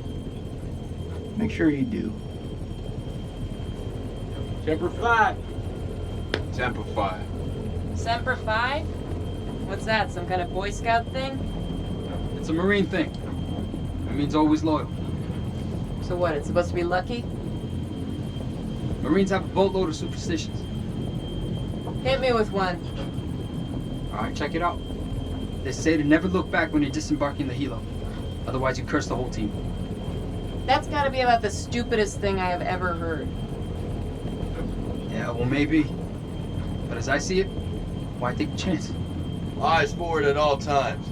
Make sure you do. Semper Fi. Semper Fi. Semper Fi? What's that, some kind of Boy Scout thing? It's a Marine thing. It means always loyal. So what, it's supposed to be lucky? Marines have a boatload of superstitions. Hit me with one. Alright, check it out. They say to never look back when you're disembarking the helo. Otherwise you curse the whole team. That's gotta be about the stupidest thing I have ever heard. Yeah, well maybe. But as I see it, why take the chance? Eyes forward at all times.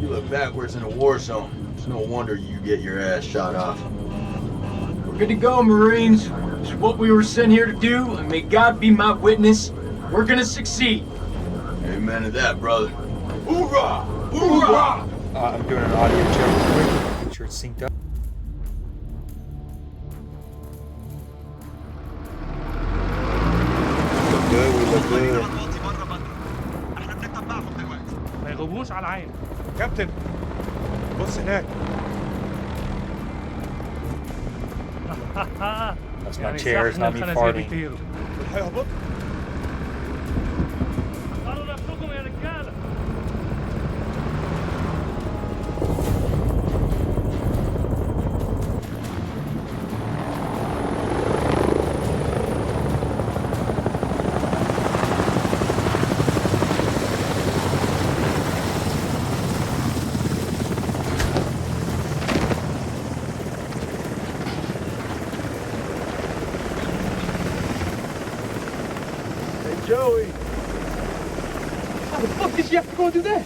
You look backwards in a war zone. It's no wonder you get your ass shot off. We're good to go, Marines. It's what we were sent here to do, and may God be my witness. We're gonna succeed. Amen to that, brother. Hoorah! I'm doing an audio check real quick. Make sure it's synced up. We look good. ما يغيبوش على العين. كابتن بص هناك. That's my chair, it's not me farting. هيهبط. قالوا نفسكم يا رجالة. Joey. How the fuck did you have to go and do that?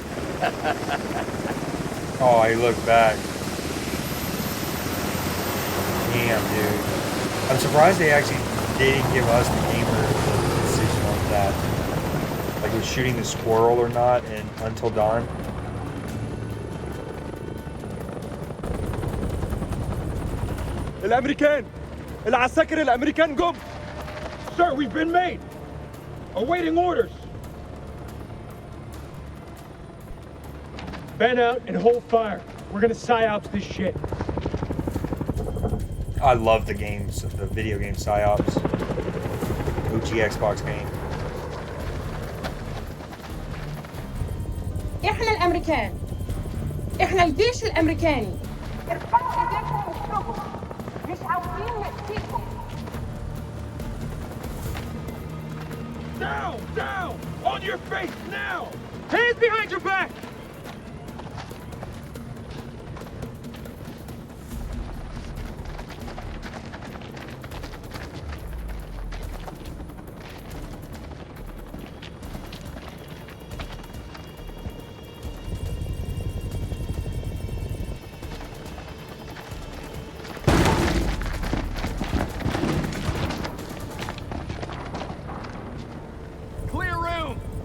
Oh, he looked back. Damn, dude. I'm surprised they actually didn't give us the gamer the decision on that. Like with shooting the squirrel or not in Until Dawn. الأمريكان العساكر الأمريكان جم. Sir, we've been made. Awaiting orders. Bend out and hold fire. We're gonna psyops this shit. I love the games, the video game psyops. OG Xbox game. احنا الامريكان. احنا الجيش الامريكاني. ارفعوا ايديكم واشربوا. مش عاوزين نأذيكم. Down! Down! On your face now! Hands behind your back!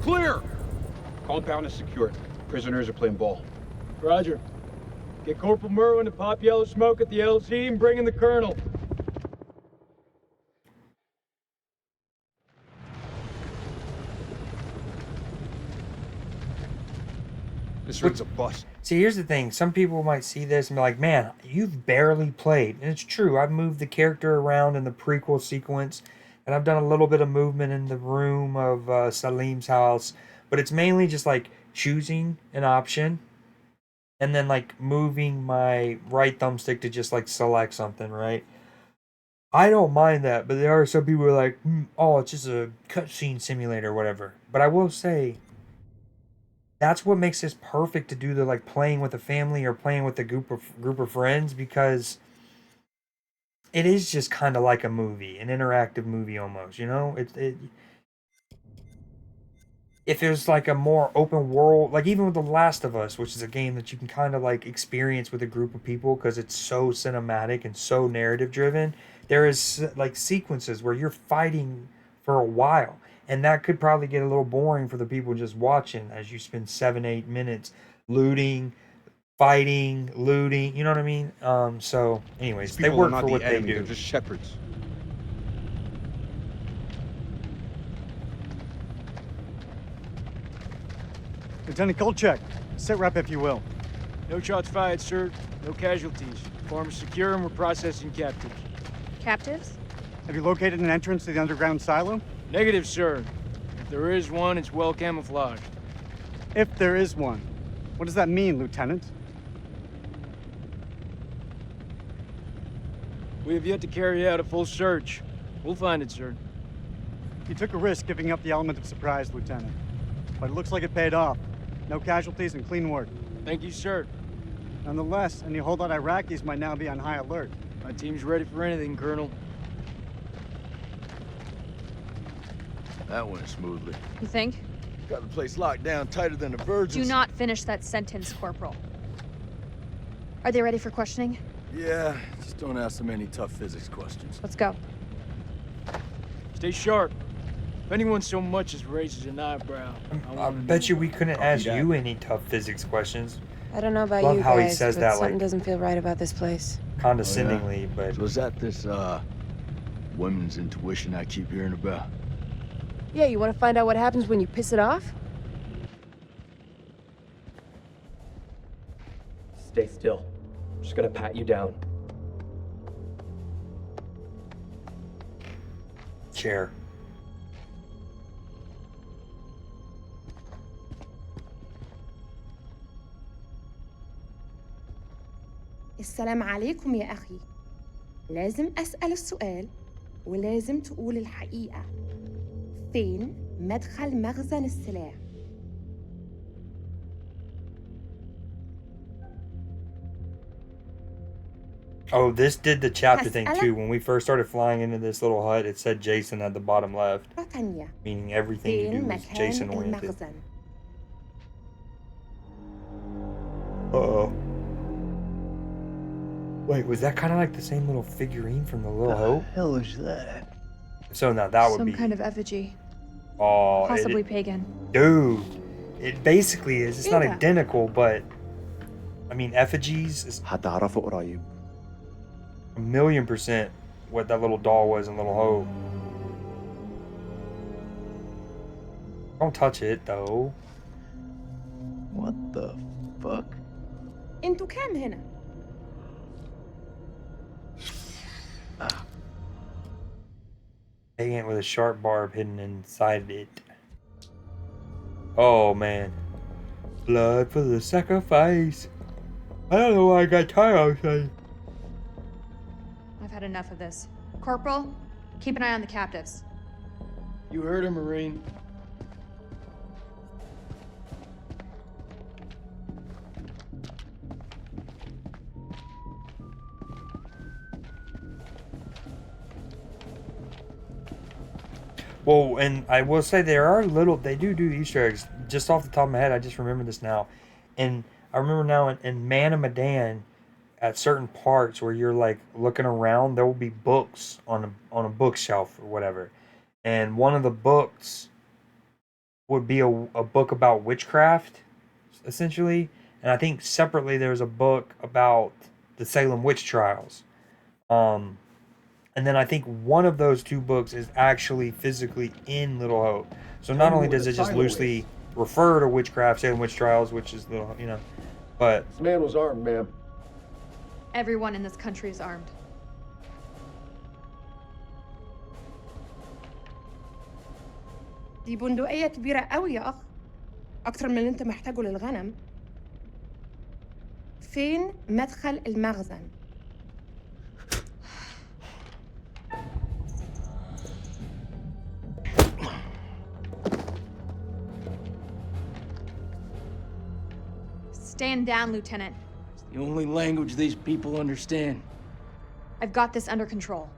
Clear! Compound is secure. Prisoners are playing ball. Roger. Get Corporal Merwin to pop yellow smoke at the LZ and bring in the Colonel. This ring's a bust. See, here's the thing. Some people might see this and be like, man, you've barely played. And it's true. I've moved the character around in the prequel sequence. And I've done a little bit of movement in the room of Salim's house. But it's mainly just like choosing an option. And then like moving my right thumbstick to just like select something, right? I don't mind that. But there are some people who are like, oh, it's just a cutscene simulator or whatever. But I will say, that's what makes this perfect to do the like playing with a family or playing with a group of friends, because it is just kind of like a movie, an interactive movie almost, you know? If it was like a more open world, like even with The Last of Us, which is a game that you can kind of like experience with a group of people because it's so cinematic and so narrative driven, there is like sequences where you're fighting for a while. And that could probably get a little boring for the people just watching as you spend 7-8 minutes looting, fighting, looting, you know what I mean? So anyways, they work for what they do. They're just shepherds. Lieutenant Kolchak, sit rep if you will. No shots fired, sir. No casualties. Farm is secure and we're processing captives. Captives? Have you located an entrance to the underground silo? Negative, sir. If there is one, it's well camouflaged. If there is one. What does that mean, Lieutenant? We have yet to carry out a full search. We'll find it, sir. You took a risk giving up the element of surprise, Lieutenant. But it looks like it paid off. No casualties and clean work. Thank you, sir. Nonetheless, any holdout Iraqis might now be on high alert. My team's ready for anything, Colonel. That went smoothly. You think? Got the place locked down tighter than a virgin's. Do not finish that sentence, Corporal. Are they ready for questioning? Yeah, just don't ask them any tough physics questions. Let's go. Stay sharp. If anyone so much as raises an eyebrow, I bet you we couldn't ask you any tough physics questions. I don't know about Love you how he guys, says but that, something like, doesn't feel right about this place. condescendingly, but... So is that this, women's intuition I keep hearing about? Yeah, you want to find out what happens when you piss it off? Stay still. I'm just gonna pat you down. Chair. السلام عليكم يا أخي. لازم أسأل السؤال ولازم تقول الحقيقة. فين مدخل مخزن السلاح؟ Oh, this did the chapter thing هسألك too. When we first started flying into this little hut, it said Jason at the bottom left, مرة تانية. meaning everything you فين do is مكان Jason oriented. المخزن؟ Uh-oh. Wait, was that kind of like the same little figurine from the Little Hope? Hell is that? So now that would Some be... kind of effigy. Oh, Possibly pagan. Dude, it basically is. It's not Yeah. identical, but I mean, effigies is هتعرفه قريب. 1,000,000% what that little doll was in Little Hope. Don't touch it though. What the fuck? انتوا كام هنا؟ Pagan with a sharp barb hidden inside it. Oh man. Blood for the sacrifice. I don't know why I got tired outside. I've had enough of this. Corporal, keep an eye on the captives. You heard her, Marine. Well, and I will say there are they do Easter eggs. Just off the top of my head, I just remember this now. And I remember now in Man of Medan, at certain parts where you're like looking around, there will be books on a bookshelf or whatever. And one of the books would be a book about witchcraft, essentially. And I think separately there's a book about the Salem witch trials. And then I think one of those two books is actually physically in Little Hope. So not only does it just loosely refer to witchcraft, Salem witch trials, which is Little Hope, but This man was armed, ma'am. Everyone in this country is armed. دي بندقية كبيرة قوي يا أخ. أكتر من اللي أنت محتاجه للغنم. فين مدخل المخزن؟ Stand down, Lieutenant. It's the only language these people understand. I've got this under control.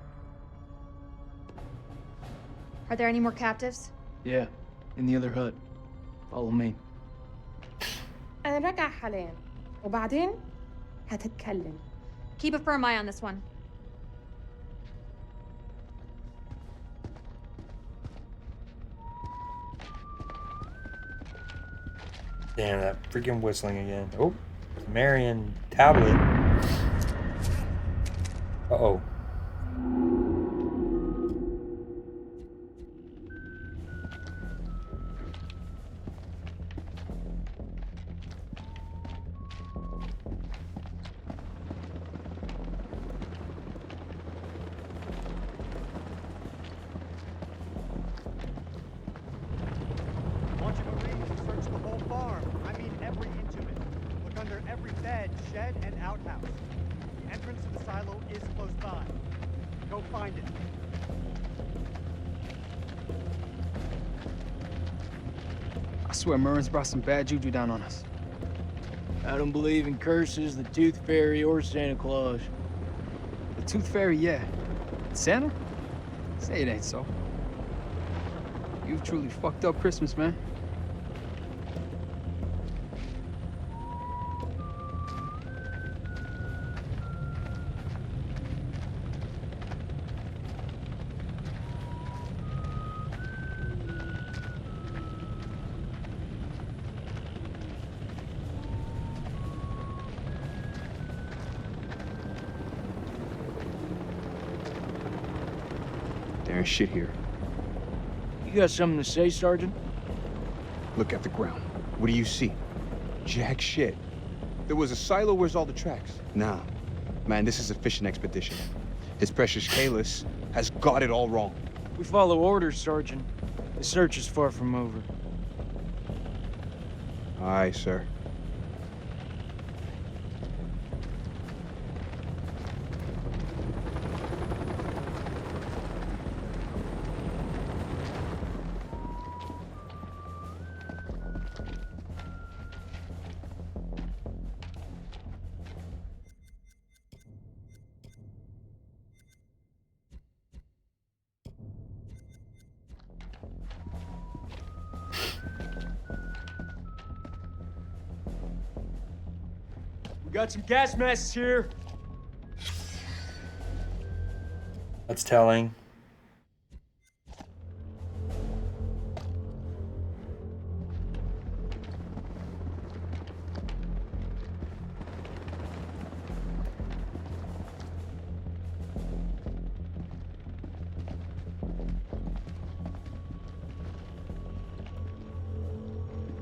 Are there any more captives? Yeah, in the other hut. Follow me. أنا راجع حاليا وبعدين هتتكلم. Keep a firm eye on this one. damn, that freaking whistling again. Oh, Marion tablet. Uh-oh. Launch a Marine to search the whole farm. I mean every inch of it. Look under every bed, shed, and outhouse. The entrance to the silo is close by. Go find it. I swear Murren's brought some bad juju down on us. I don't believe in curses, the Tooth Fairy, or Santa Claus. The Tooth Fairy, yeah. Santa? Say it ain't so. You've truly fucked up Christmas, man. There's shit here. You got something to say, Sergeant? Look at the ground. What do you see? Jack shit. There was a silo. Where's all the tracks? Nah. Man, this is a fishing expedition. His precious Kalis has got it all wrong. We follow orders, Sergeant. The search is far from over. Aye, sir. We got some gas masks here. That's telling.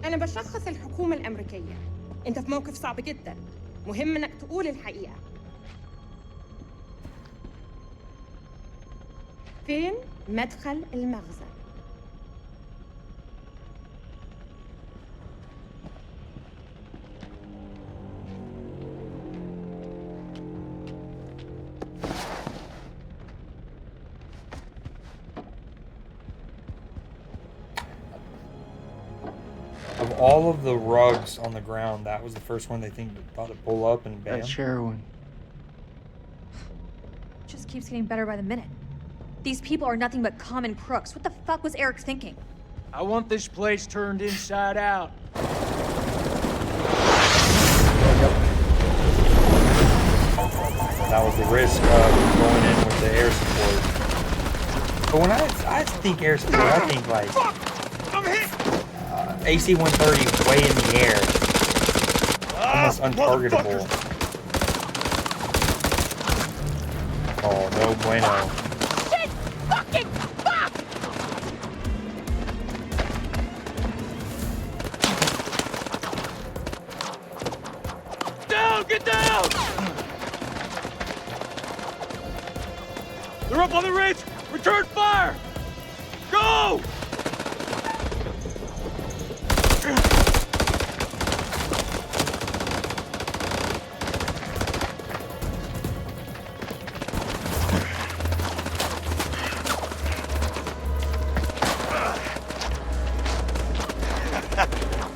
أنا بشخص الحكومة الأمريكية. أنت في موقف صعب جدا. مهم إنك تقول الحقيقة. فين مدخل المخزن؟ Of all of the rugs on the ground, that was the first one they thought to pull up and bam. That's heroin. Just keeps getting better by the minute. These people are nothing but common crooks. What the fuck was Eric thinking? I want this place turned inside out. That was the risk of going in with the air support. But when I think air support, I think like AC-130 way in the air. Almost untargetable. Oh, no bueno. Shit! Fucking fuck! Down! Get down! They're up on the ridge! Return fire! Go!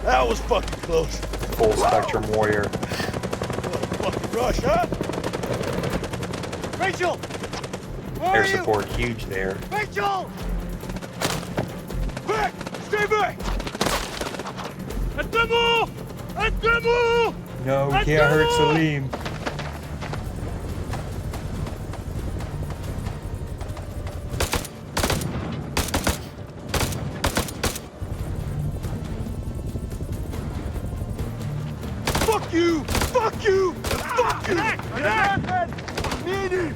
That was fucking close. Full spectrum warrior. Fucking rush, huh? Rachel! Where Air are you? support huge there. Rachel! Back! Stay back! Atemu! Atemu! No, we can't hurt Salim. Fuck you! Fuck you! Fuck you! Needy!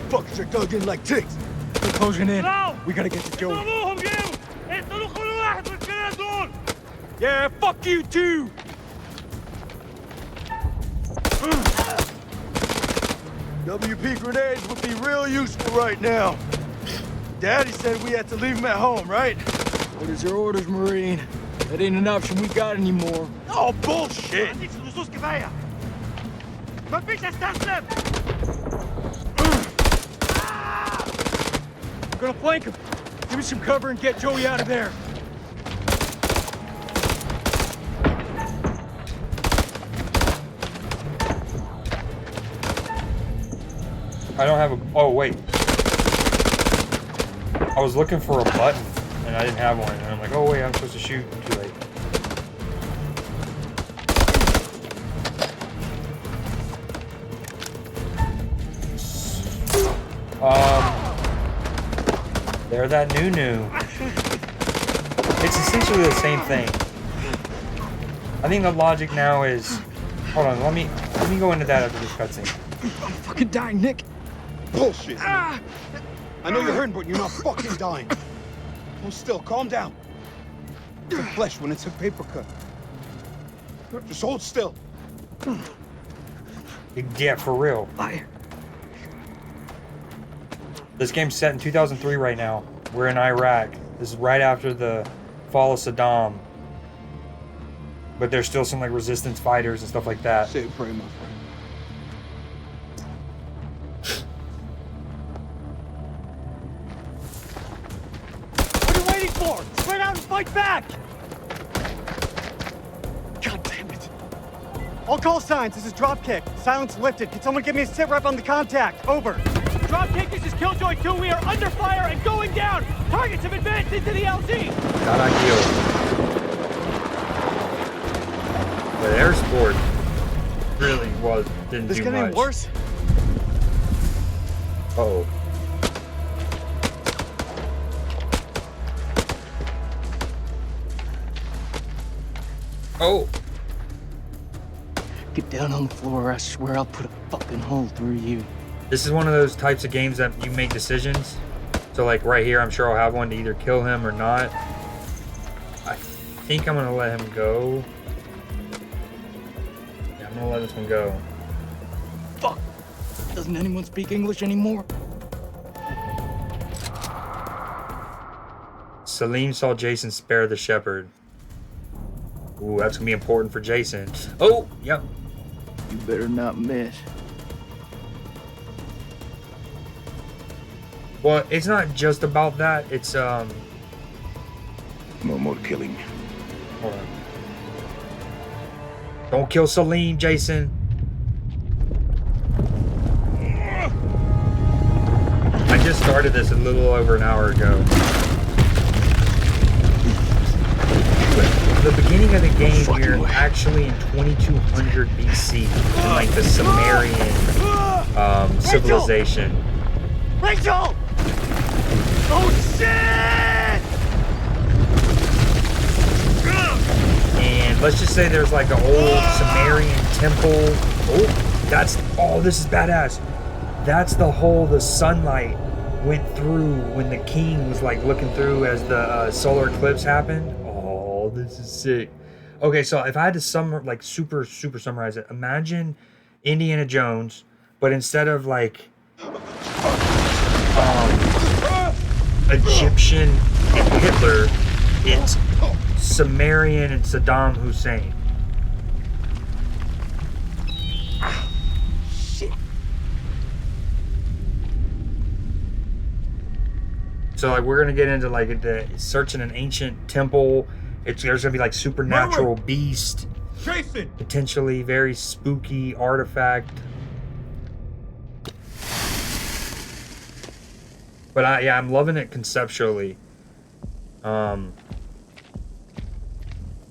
Fuckers are dug in like ticks. They're closing in. We gotta get to Joey. Yeah, fuck you too! WP grenades would be real useful right now. Daddy said we had to leave them at home, right? Orders are orders, Marine. That ain't an option we got anymore. Oh, bullshit! We're gonna flank him. Give me some cover and get Joey out of there. I don't have a... Oh, wait. I was looking for a button, and I didn't have one. And I'm like, oh, wait, I'm supposed to shoot. Too late. They're that new. It's essentially the same thing. I think the logic now is... Hold on, let me go into that after this cutscene. I'm fucking dying, Nick. Bullshit. I know you're hurting, but you're not fucking dying. Hold still, calm down. It's a flesh when it's a paper cut. Just hold still. Yeah, for real. This game's set in 2003 right now. We're in Iraq. This is right after the fall of Saddam. But there's still some like resistance fighters and stuff like that. Say a prayer, my friend. What are you waiting for? Spread out and fight back! God damn it. All call signs, this is Dropkick. Silence lifted. Can someone give me a sit rep on the contact? Over. Dropkick, this is Killjoy 2. We are under fire and going down. Targets have advanced into the LZ. Not ideal. But air support really didn't This do getting much. worse? Uh-oh. Oh. Get down on the floor or I swear I'll put a fucking hole through you. This is one of those types of games that you make decisions. So like right here, I'm sure I'll have one to either kill him or not. I think I'm gonna let him go. Yeah, I'm gonna let this one go. Fuck! Doesn't anyone speak English anymore? Salim saw Jason spare the shepherd. Ooh, that's gonna be important for Jason. Oh, yep. You better not miss. Well, it's not just about that. It's No more killing. Hold on. Don't kill Salim, Jason. I just started this a little over an hour ago. The beginning of the game, we're actually in 2200 BC, in like the Sumerian civilization. Rachel! Oh shit! And let's just say there's like an old Sumerian temple. Oh, this is badass. That's the hole the sunlight went through when the king was like looking through as the solar eclipse happened. Oh, this is sick. Okay, so if I had to super summarize it, imagine Indiana Jones, but instead of like Egyptian and Hitler, it's Sumerian and Saddam Hussein. Shit. So like we're gonna get into like the searching an ancient temple. There's gonna be like supernatural beast, Jason! potentially very spooky artifact. But I'm loving it conceptually.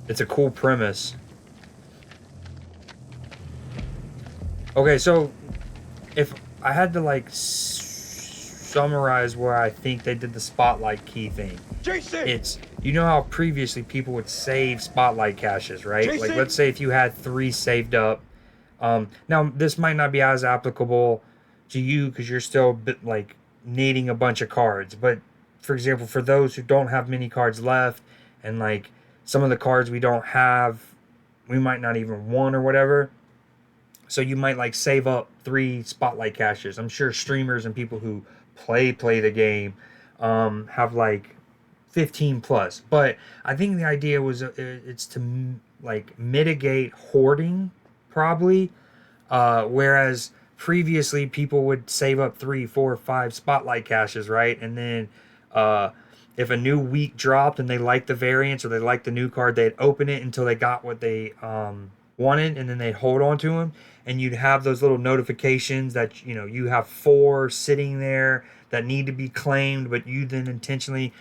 It's a cool premise. Okay, so if I had to like summarize where I think they did the spotlight key thing, Jason! it's, you know how previously people would save spotlight caches, right? Jason! Like let's say if you had 3 saved up. Now this might not be as applicable to you because you're still like needing a bunch of cards, but for example, for those who don't have many cards left, and like some of the cards we don't have, we might not even want or whatever, so you might like save up 3 spotlight caches. I'm sure streamers and people who play the game have like 15 plus, but I think the idea was it's to like mitigate hoarding probably, whereas previously people would save up 3, 4, 5 spotlight caches, right? And then if a new week dropped and they liked the variants or they liked the new card, they'd open it until they got what they wanted, and then they'd hold on to them. And you'd have those little notifications that, you know, you have 4 sitting there that need to be claimed, but you then intentionally...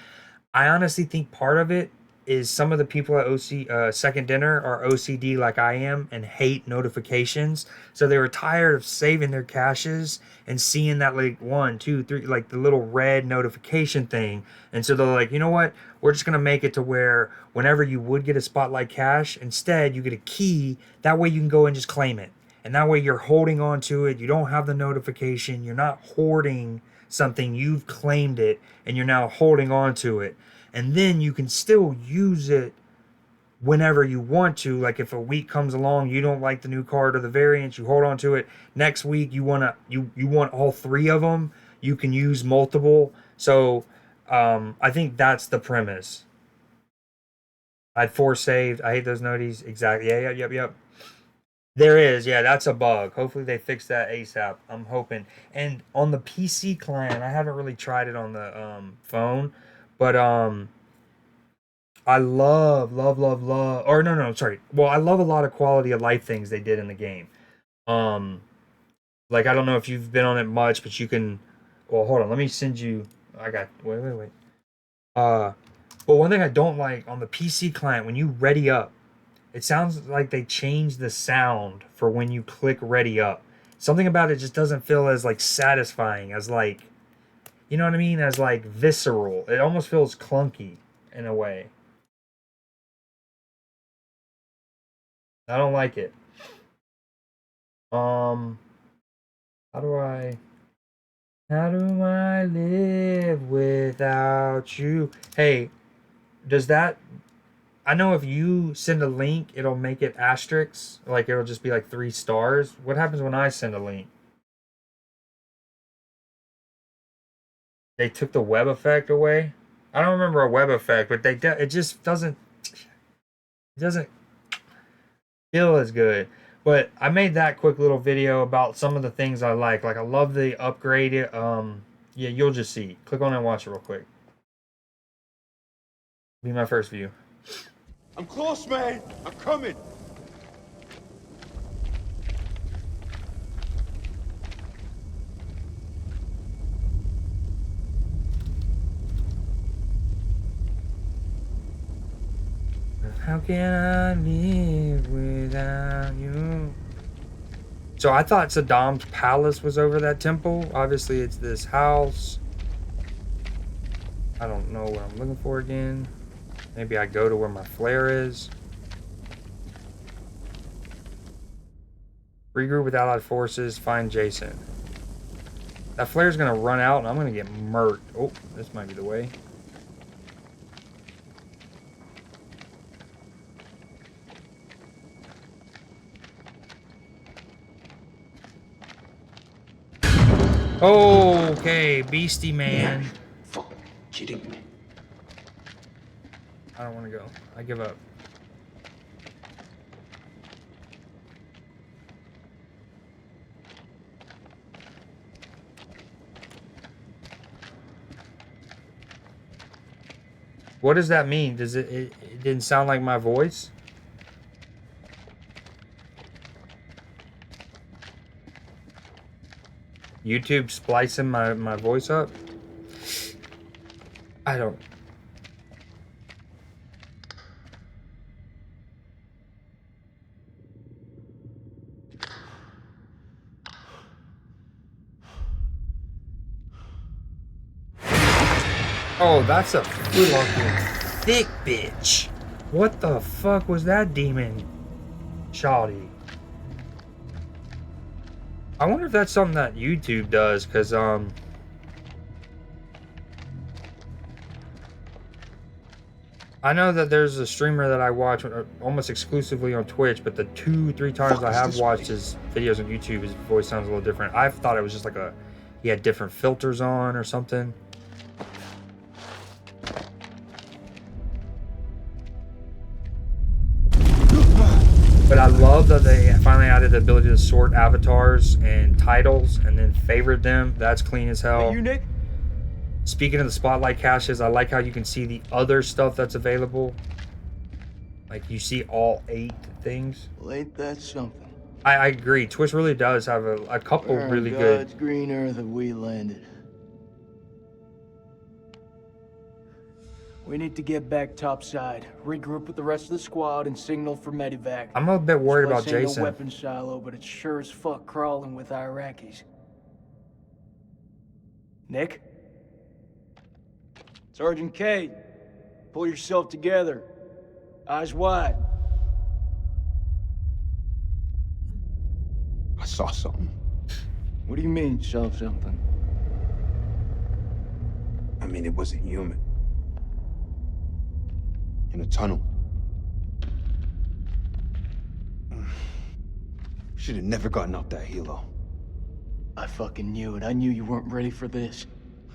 I honestly think part of it is some of the people at Second Dinner are OCD like I am and hate notifications. So they were tired of saving their caches and seeing that like 1, 2, 3, like the little red notification thing. And so they're like, you know what? We're just going to make it to where whenever you would get a spotlight cache, instead you get a key. That way you can go and just claim it. And that way you're holding on to it. You don't have the notification. You're not hoarding something. You've claimed it and you're now holding on to it. And then you can still use it whenever you want to. Like if a week comes along, you don't like the new card or the variant, you hold on to it. Next week you want all 3 of them. You can use multiple. So I think that's the premise. I had 4 saved. I hate those noties. Exactly. Yeah, yep. There is. Yeah, that's a bug. Hopefully they fix that ASAP. I'm hoping. And on the PC client, I haven't really tried it on the phone, but I love. Or no, sorry. Well, I love a lot of quality of life things they did in the game. Like I don't know if you've been on it much, but you can. Well, hold on. Let me send you. I got. Wait. But one thing I don't like on the PC client, when you ready up, it sounds like they changed the sound for when you click ready up. Something about it just doesn't feel as like satisfying as like, you know what I mean? As like visceral. It almost feels clunky in a way. I don't like it. How do I live without you? Hey, does that... I know if you send a link, it'll make it asterisks. Like, it'll just be like 3 stars. What happens when I send a link? They took the web effect away? I don't remember a web effect, but it just doesn't... It doesn't feel as good. But I made that quick little video about some of the things I like. Like, I love the upgraded... yeah, you'll just see. Click on it and watch it real quick. Be my first view. I'm close, man. I'm coming. How can I live without you? So I thought Saddam's palace was over that temple. Obviously, it's this house. I don't know what I'm looking for again. Maybe I go to where my flare is. Regroup with allied forces. Find Jason. That flare's gonna run out and I'm gonna get murked. Oh, this might be the way. Okay, beastie man. Yeah, fucking kidding me. I don't want to go. I give up. What does that mean? Does it didn't sound like my voice? YouTube splicing my voice up? I don't... Oh, that's a fucking thick bitch. What the fuck was that demon? Shawty. I wonder if that's something that YouTube does, because, I know that there's a streamer that I watch almost exclusively on Twitch, but the 2-3 times I have watched his videos on YouTube, his voice sounds a little different. I thought it was just like he had different filters on or something. But I love that they finally added the ability to sort avatars and titles and then favorite them. That's clean as hell. Hey, you, Nick? Speaking of the spotlight caches, I like how you can see the other stuff that's available. Like you see all 8 things. Well, ain't that something? I agree. Twitch really does have a couple Where really on good. God's green earth have we landed? We need to get back topside, regroup with the rest of the squad, and signal for medevac. I'm a bit worried about This place ain't Jason. No weapon silo, but it's sure as fuck crawling with Iraqis. Nick? Sergeant K, pull yourself together. Eyes wide. saw something. What do you mean, saw something? I mean, it wasn't human. In a tunnel. Should have never gotten up that helo. I fucking knew it. I knew you weren't ready for this.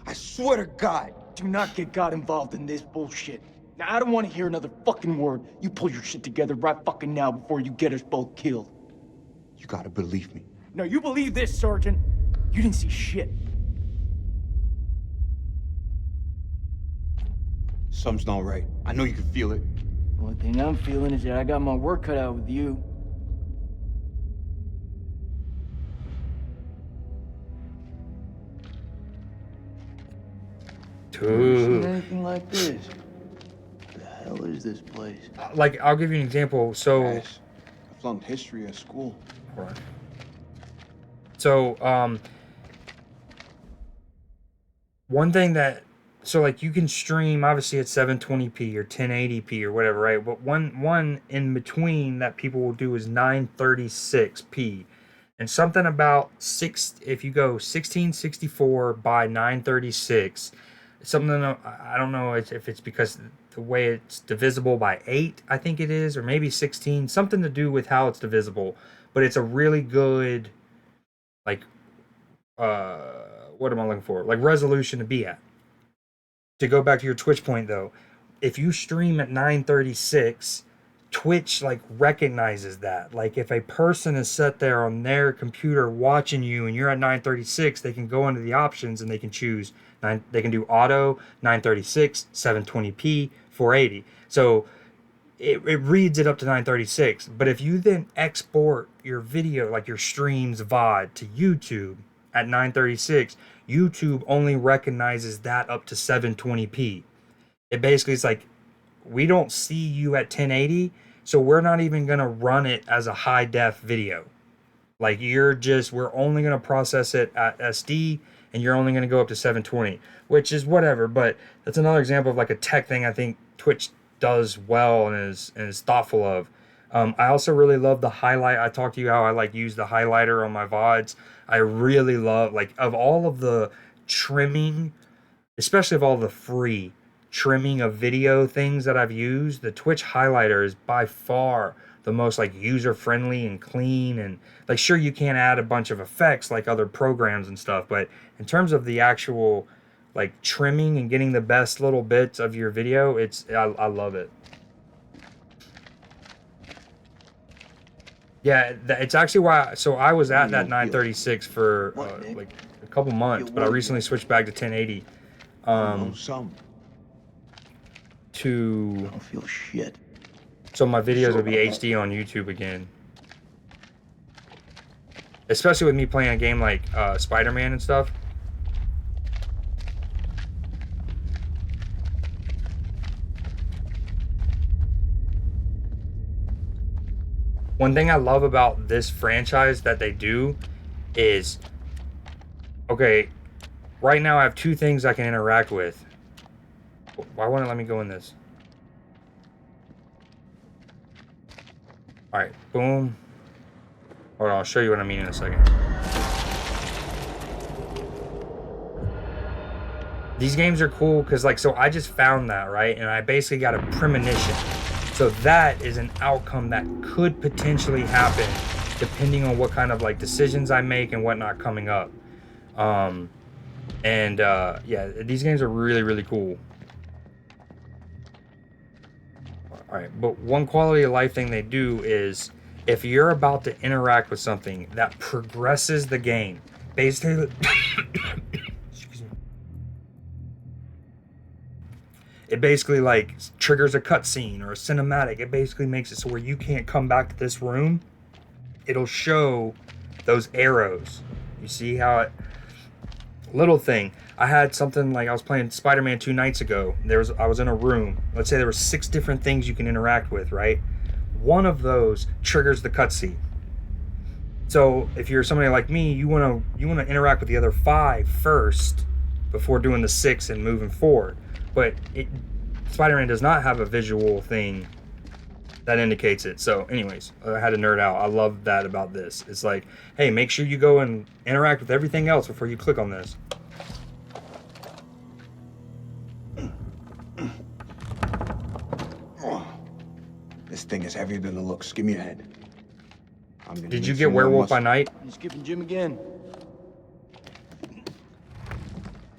I swear to God. Do not get God involved in this bullshit. Now, I don't want to hear another fucking word. You pull your shit together right fucking now before you get us both killed. You gotta believe me. No, you believe this, Sergeant. You didn't see shit. Something's not right. I know you can feel it. The only thing I'm feeling is that I got my work cut out with you. Dude. Anything like this? What the hell is this place? Like, I'll give you an example. So, I flunked history at school. Right. So, one thing that, so like you can stream obviously at 720p or 1080p or whatever, right? But one in between that people will do is 936p. And something about if you go 1664 by 936, something, I don't know if it's because the way it's divisible by 8, I think it is, or maybe 16, something to do with how it's divisible. But it's a really good, like, what am I looking for? Like, resolution to be at. To go back to your Twitch point, though, if you stream at 936, Twitch, like, recognizes that. Like, if a person is set there on their computer watching you and you're at 936, they can go into the options and they can choose, they can do auto, 936, 720p, 480. So it reads it up to 936. But if you then export your video, like your streams VOD, to YouTube at 936, YouTube only recognizes that up to 720p. It basically is like, we don't see you at 1080, so we're not even going to run it as a high def video. Like, we're only going to process it at SD, and you're only going to go up to 720, which is whatever. But that's another example of like a tech thing I think Twitch does well and is thoughtful of. I also really love the highlight. I talked to you how I like use the highlighter on my VODs. I really love, like, of all of the trimming, especially of all the free trimming of video things that I've used, the Twitch highlighter is by far the most like user friendly and clean. And like, sure, you can't add a bunch of effects like other programs and stuff, but in terms of the actual like trimming and getting the best little bits of your video, I love it. Yeah, it's actually why. So I was at that 936 for like a couple months, but I recently switched back to 1080. I don't feel shit. So my videos will be HD on YouTube again. Especially with me playing a game like Spider-Man and stuff. One thing I love about this franchise that they do is, okay, right now I have 2 things I can interact with. Why won't it let me go in this? Alright, boom. Hold on, I'll show you what I mean in a second. These games are cool because, like, so I just found that, right? And I basically got a premonition. So that is an outcome that could potentially happen depending on what kind of, like, decisions I make and whatnot coming up. Yeah, these games are really, really cool. Alright, but one quality of life thing they do is if you're about to interact with something that progresses the game, basically, excuse me, it basically like triggers a cutscene or a cinematic. It basically makes it so where you can't come back to this room. It'll show those arrows. You see how it, little thing. I had something like I was playing Spider-Man 2 nights ago. I was in a room. Let's say there were 6 different things you can interact with, right? One of those triggers the cutscene. So if you're somebody like me, you wanna interact with the other 5 first before doing the 6 and moving forward. But Spider-Man does not have a visual thing that indicates it. So anyways, I had to nerd out. I love that about this. It's like, hey, make sure you go and interact with everything else before you click on this. This thing is heavier than it looks. Give me your head. Did you get Werewolf by Night? You skipping Jim again?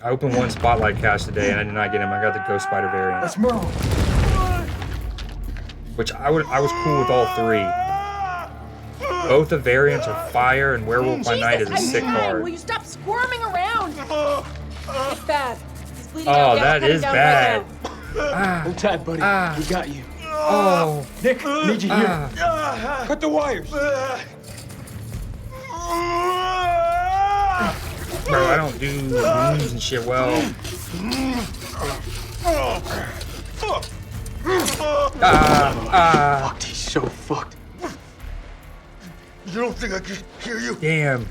I opened one Spotlight cache today and I did not get him. I got the Ghost Spider variant. Let's move. Which I was cool with all three. Both the variants are fire, and Werewolf by Night is a sick card. Will you stop squirming around? It's bad. He's bleeding out. Oh, that is bad. Hold tight, buddy. We got you. Oh, Nick, need you here. Cut the wires. Bro, I don't do wounds and shit well. Fucked, he's so fucked. You don't think I can hear you? Damn.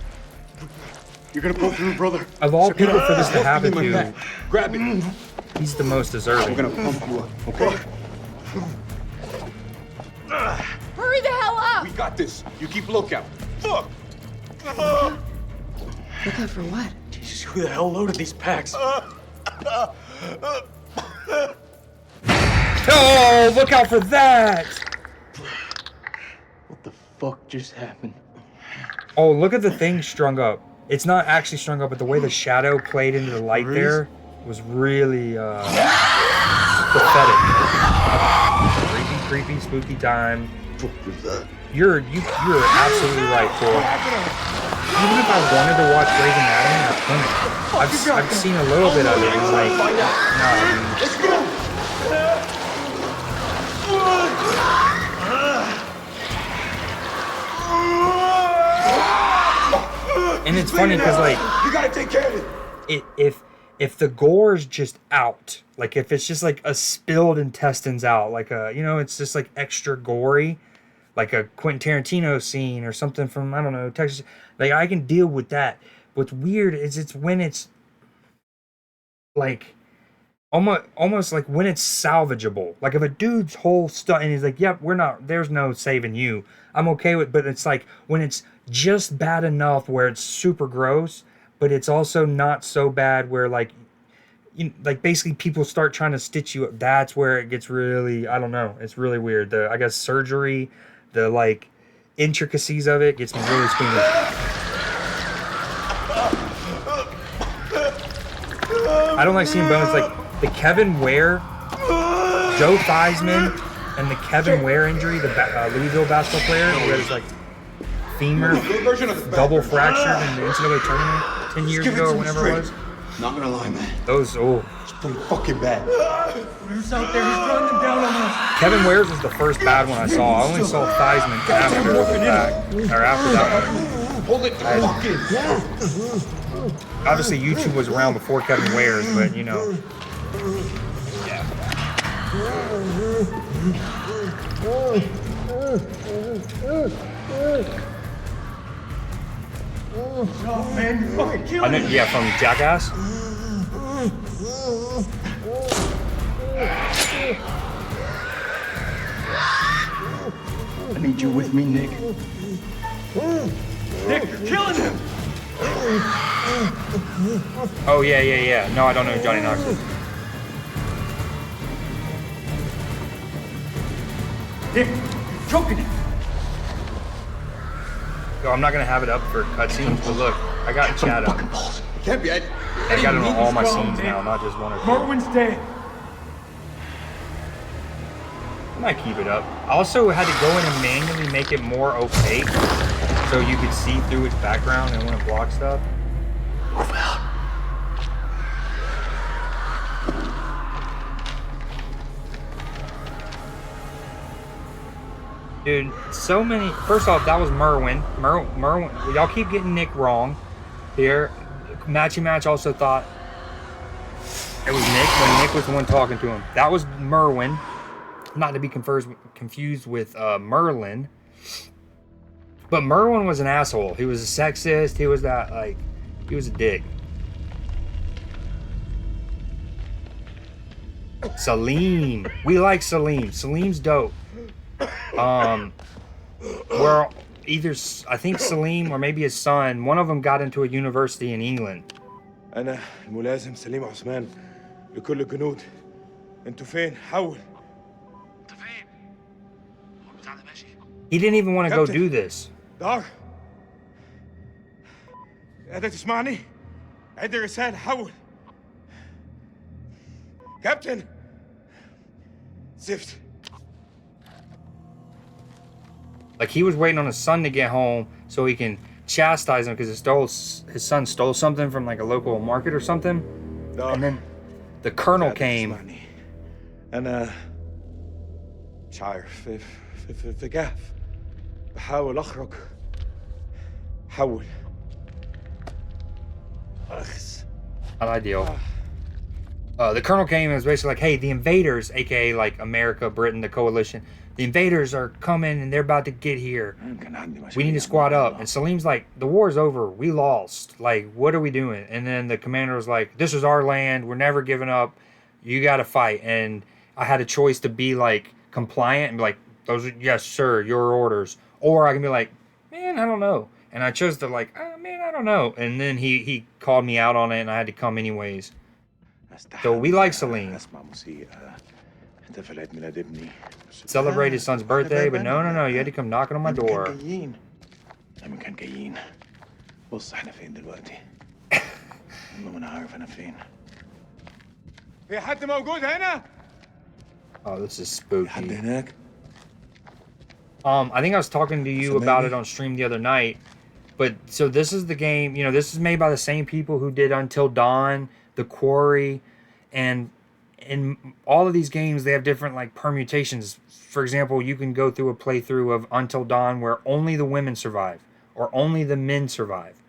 You're gonna pull through, brother. Of all people for this to happen to, Grab it. he's the most deserving. We're gonna pump you up, okay? Hurry the hell up! We got this. You keep lookout. Fuck! Lookout for what? Jesus, who the hell loaded these packs? Oh, look out for that! What the fuck just happened? Oh, look at the thing strung up. It's not actually strung up, but the way the shadow played into the light there was really pathetic. Creepy, spooky time. You're absolutely right, Tor. Even if I wanted to watch Grey's Anatomy, I couldn't. I've seen a little bit of it, and like, and it's funny because like, you gotta take care of it. If the gore's just out, like if it's just like a spilled intestines out, like a, you know, it's just like extra gory, like a Quentin Tarantino scene or something from, I don't know, Texas. Like I can deal with that. What's weird is it's when it's like almost like when it's salvageable. Like if a dude's whole stuff and he's like, yep, there's no saving you. I'm okay with, but it's like when it's just bad enough where it's super gross, but it's also not so bad where like, like basically people start trying to stitch you up. That's where it gets really, I don't know. It's really weird. I guess surgery, the like intricacies of it gets me really squeamish. I don't like seeing bones. Like the Kevin Ware, Joe Theismann, and the Kevin Ware injury, the Louisville basketball player who had his like femur double fractured in the NCAA tournament 10 years ago or whenever it was. Not gonna lie, man. Those, it's pretty fucking bad. Who's out there? He's running them down on us. Kevin Ware's was the first bad one I saw. I only saw Theismann after the fact, or after that one. Hold it, Obviously, YouTube was around before Kevin Ware's, but you know. Yeah. Oh man, you fucking killed me. Yeah, from Jackass. I need you with me, Nick. Nick, you're killing him. Oh yeah. No, I don't know who Johnny Knox is. Nick, you're choking him. Yo, I'm not gonna have it up for cutscenes, but look, I got chat up. Can't be. I got it on all my scenes now, not just one or two. Merwin's dead. I might keep it up. I also had to go in and manually make it more opaque so you could see through its background and want to block stuff. Dude, so many. First off, that was Merwin. Merwin. Y'all keep getting Nick wrong here. Matchy Match also thought it was Nick when Nick was the one talking to him. That was Merwin. Not to be confused with Merlin. But Merwin was an asshole. He was a sexist. He was that, like, he was a dick. Salim. We like Salim. Salim's dope. Where either I think Salim or maybe his son, one of them got into a university in England. أنا الملازم سليم عثمان لكل الجنود. أنتوا فين؟ حول. He didn't even want to go do this. دار. قادر تسمعني؟ عندي رسالة حول. كابتن. زفت. Like he was waiting on his son to get home so he can chastise him because his son stole something from like a local market or something. And then the colonel came. أنا مش عارف في جهف بحاول أخرج. حول. أخس. Not ideal. The colonel came and was basically like, hey, the invaders, aka like America, Britain, the coalition, the invaders are coming and they're about to get here. We need to squad up. And Salim's like, the war's over. We lost. Like, what are we doing? And then the commander was like, this is our land. We're never giving up. You got to fight. And I had a choice to be like compliant and be like, those are, yes, sir, your orders. Or I can be like, man, I don't know. And I chose to like, oh, man, I don't know. And then he called me out on it and I had to come anyways. So we like Salim. Celebrate his son's birthday, but no, you had to come knocking on my door. لما كان جايين بص احنا فين دلوقتي والله ما انا عارف انا فين في حد موجود هنا Oh, this is spooky. حد هناك I think I was talking to you about it on stream the other night, but so this is the game, you know, this is made by the same people who did Until Dawn, The Quarry, and in all of these games they have different like permutations. For example, you can go through a playthrough of Until Dawn where only the women survive or only the men survive,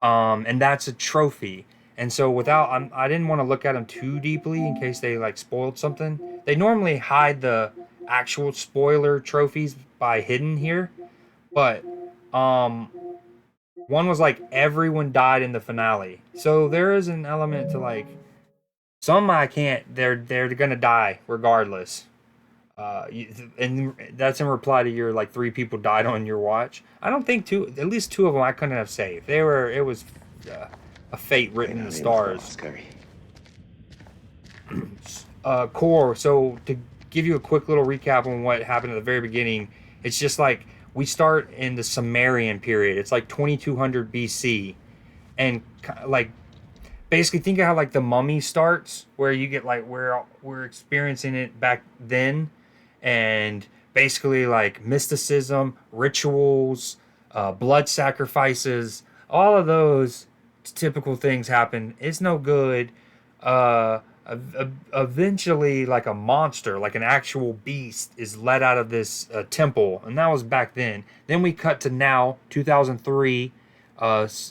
and that's a trophy. And so I didn't want to look at them too deeply in case they like spoiled something. They normally hide the actual spoiler trophies by hidden here, but one was like everyone died in the finale, so there is an element to like some I can't. They're gonna die regardless. And that's in reply to your like 3 people died on your watch. I don't think at least 2 of them I couldn't have saved. It was a fate written in the stars. Core. So to give you a quick little recap on what happened at the very beginning, it's just like we start in the Sumerian period. It's like 2200 BC, and like basically think of how like the Mummy starts, where you get like where we're experiencing it back then. And basically like mysticism, rituals, blood sacrifices, all of those typical things happen. It's no good. Eventually like a monster, like an actual beast, is let out of this temple, and that was back then. Then we cut to now, 2003.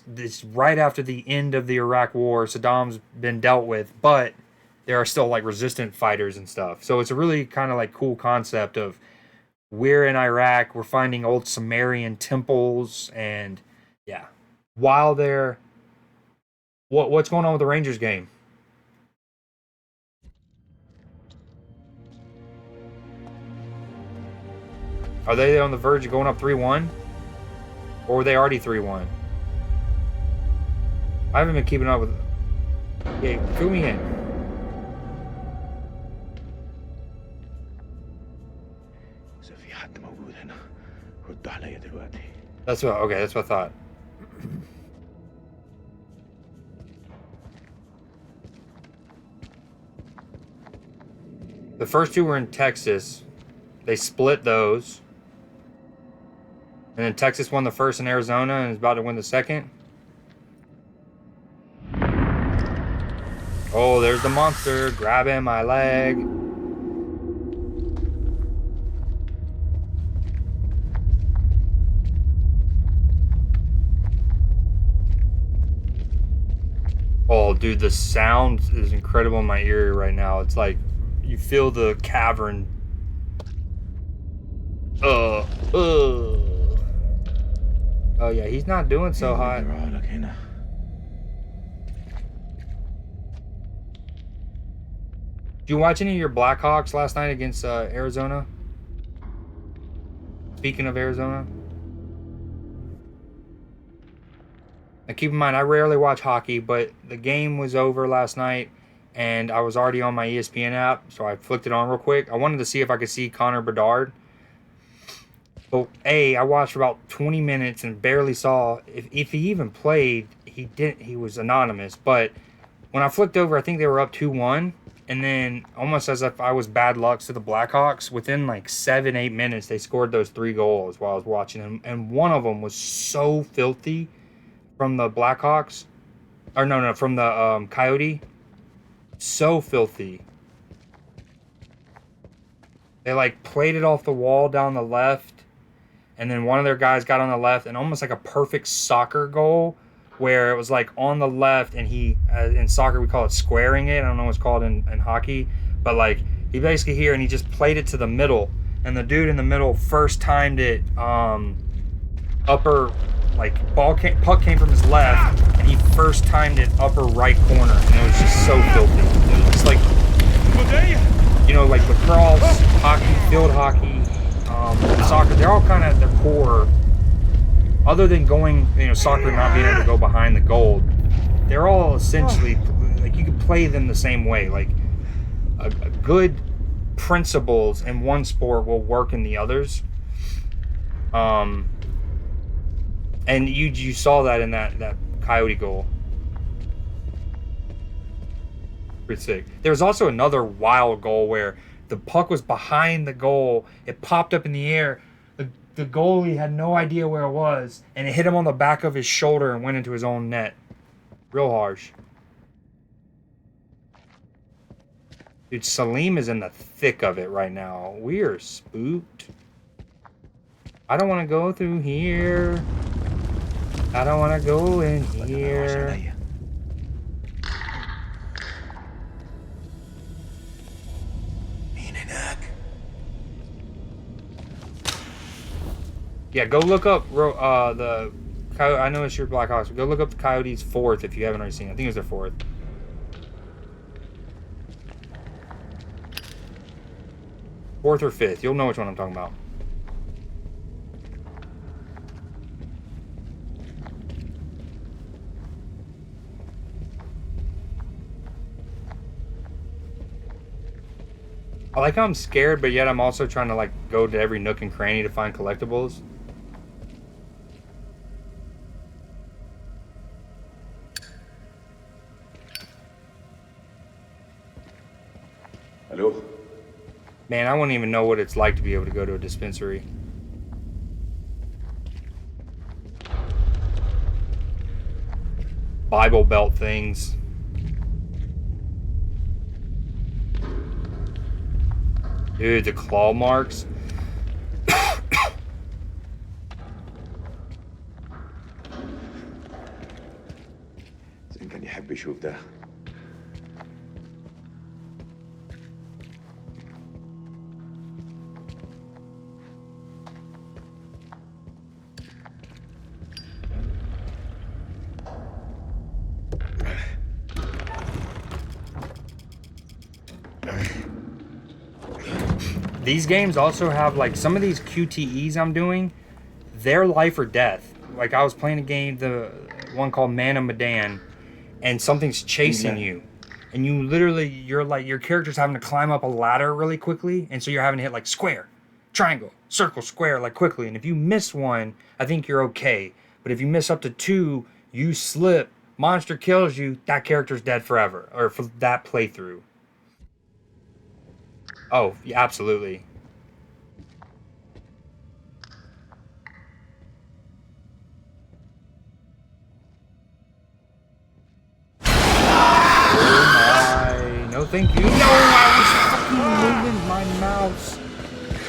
This right after the end of the Iraq War. Saddam's been dealt with, but there are still like resistant fighters and stuff. So it's a really kind of like cool concept of we're in Iraq, we're finding old Sumerian temples, and yeah. While they're what's going on with the Rangers game? Are they on the verge of going up 3-1? Or were they already 3-1? I haven't been keeping up with. Yeah, fill me in. That's what I thought. The first 2 were in Texas. They split those. And then Texas won the first in Arizona and is about to win the second. Oh, there's the monster grabbing my leg. Oh, dude, the sound is incredible in my ear right now. It's like you feel the cavern. Oh yeah, he's not doing so hot. Did you watch any of your Blackhawks last night against Arizona? Speaking of Arizona. Now keep in mind, I rarely watch hockey, but the game was over last night, and I was already on my ESPN app, so I flicked it on real quick. I wanted to see if I could see Connor Bedard. But I watched for about 20 minutes and barely saw if he even played. He was anonymous, but when I flicked over, I think they were up 2-1, and then almost as if I was bad luck to the Blackhawks, within like 7-8 minutes, they scored those 3 goals while I was watching them, and one of them was so filthy from the Blackhawks, or no, from the Coyote, so filthy. They like played it off the wall down the left, and then one of their guys got on the left, and almost like a perfect soccer goal, where it was like on the left, and he, in soccer we call it squaring it. I don't know what it's called in hockey, but like he basically here, and he just played it to the middle, and the dude in the middle first timed it upper, like puck came from his left, and he first timed it upper right corner, and it was just so filthy. It was just like, you know, like lacrosse, hockey, field hockey, soccer, they're all kind of their core. Other than going, you know, soccer not being able to go behind the goal, they're all essentially, like, you can play them the same way. Like, a good principles in one sport will work in the others. And you saw that in that Coyote goal. Pretty sick. There was also another wild goal where the puck was behind the goal. It popped up in the air. The goalie had no idea where it was, and it hit him on the back of his shoulder and went into his own net. Real harsh. Dude, Salim is in the thick of it right now. We are spooked. I don't want to go through here. I don't want to go in here. Yeah, go look up the Coyote. I know it's your Blackhawks, but go look up the Coyotes' 4th if you haven't already seen it. I think it was their 4th. Fourth or 5th. You'll know which one I'm talking about. I like how I'm scared, but yet I'm also trying to like go to every nook and cranny to find collectibles. Hello? Man, I wouldn't even know what it's like to be able to go to a dispensary. Bible Belt things. Dude, the claw marks. زين كان يحب يشوف ده. These games also have, like, some of these QTEs I'm doing, they're life or death. Like, I was playing a game, the one called Man of Medan, and something's chasing you. And you literally, you're like, your character's having to climb up a ladder really quickly, and so you're having to hit, like, square, triangle, circle, square, like, quickly. And if you miss one, I think you're okay. But if you miss up to 2, you slip, monster kills you, that character's dead forever. Or for that playthrough. Oh, yeah, absolutely. Oh my, no thank you. No, I was fucking moving my mouse.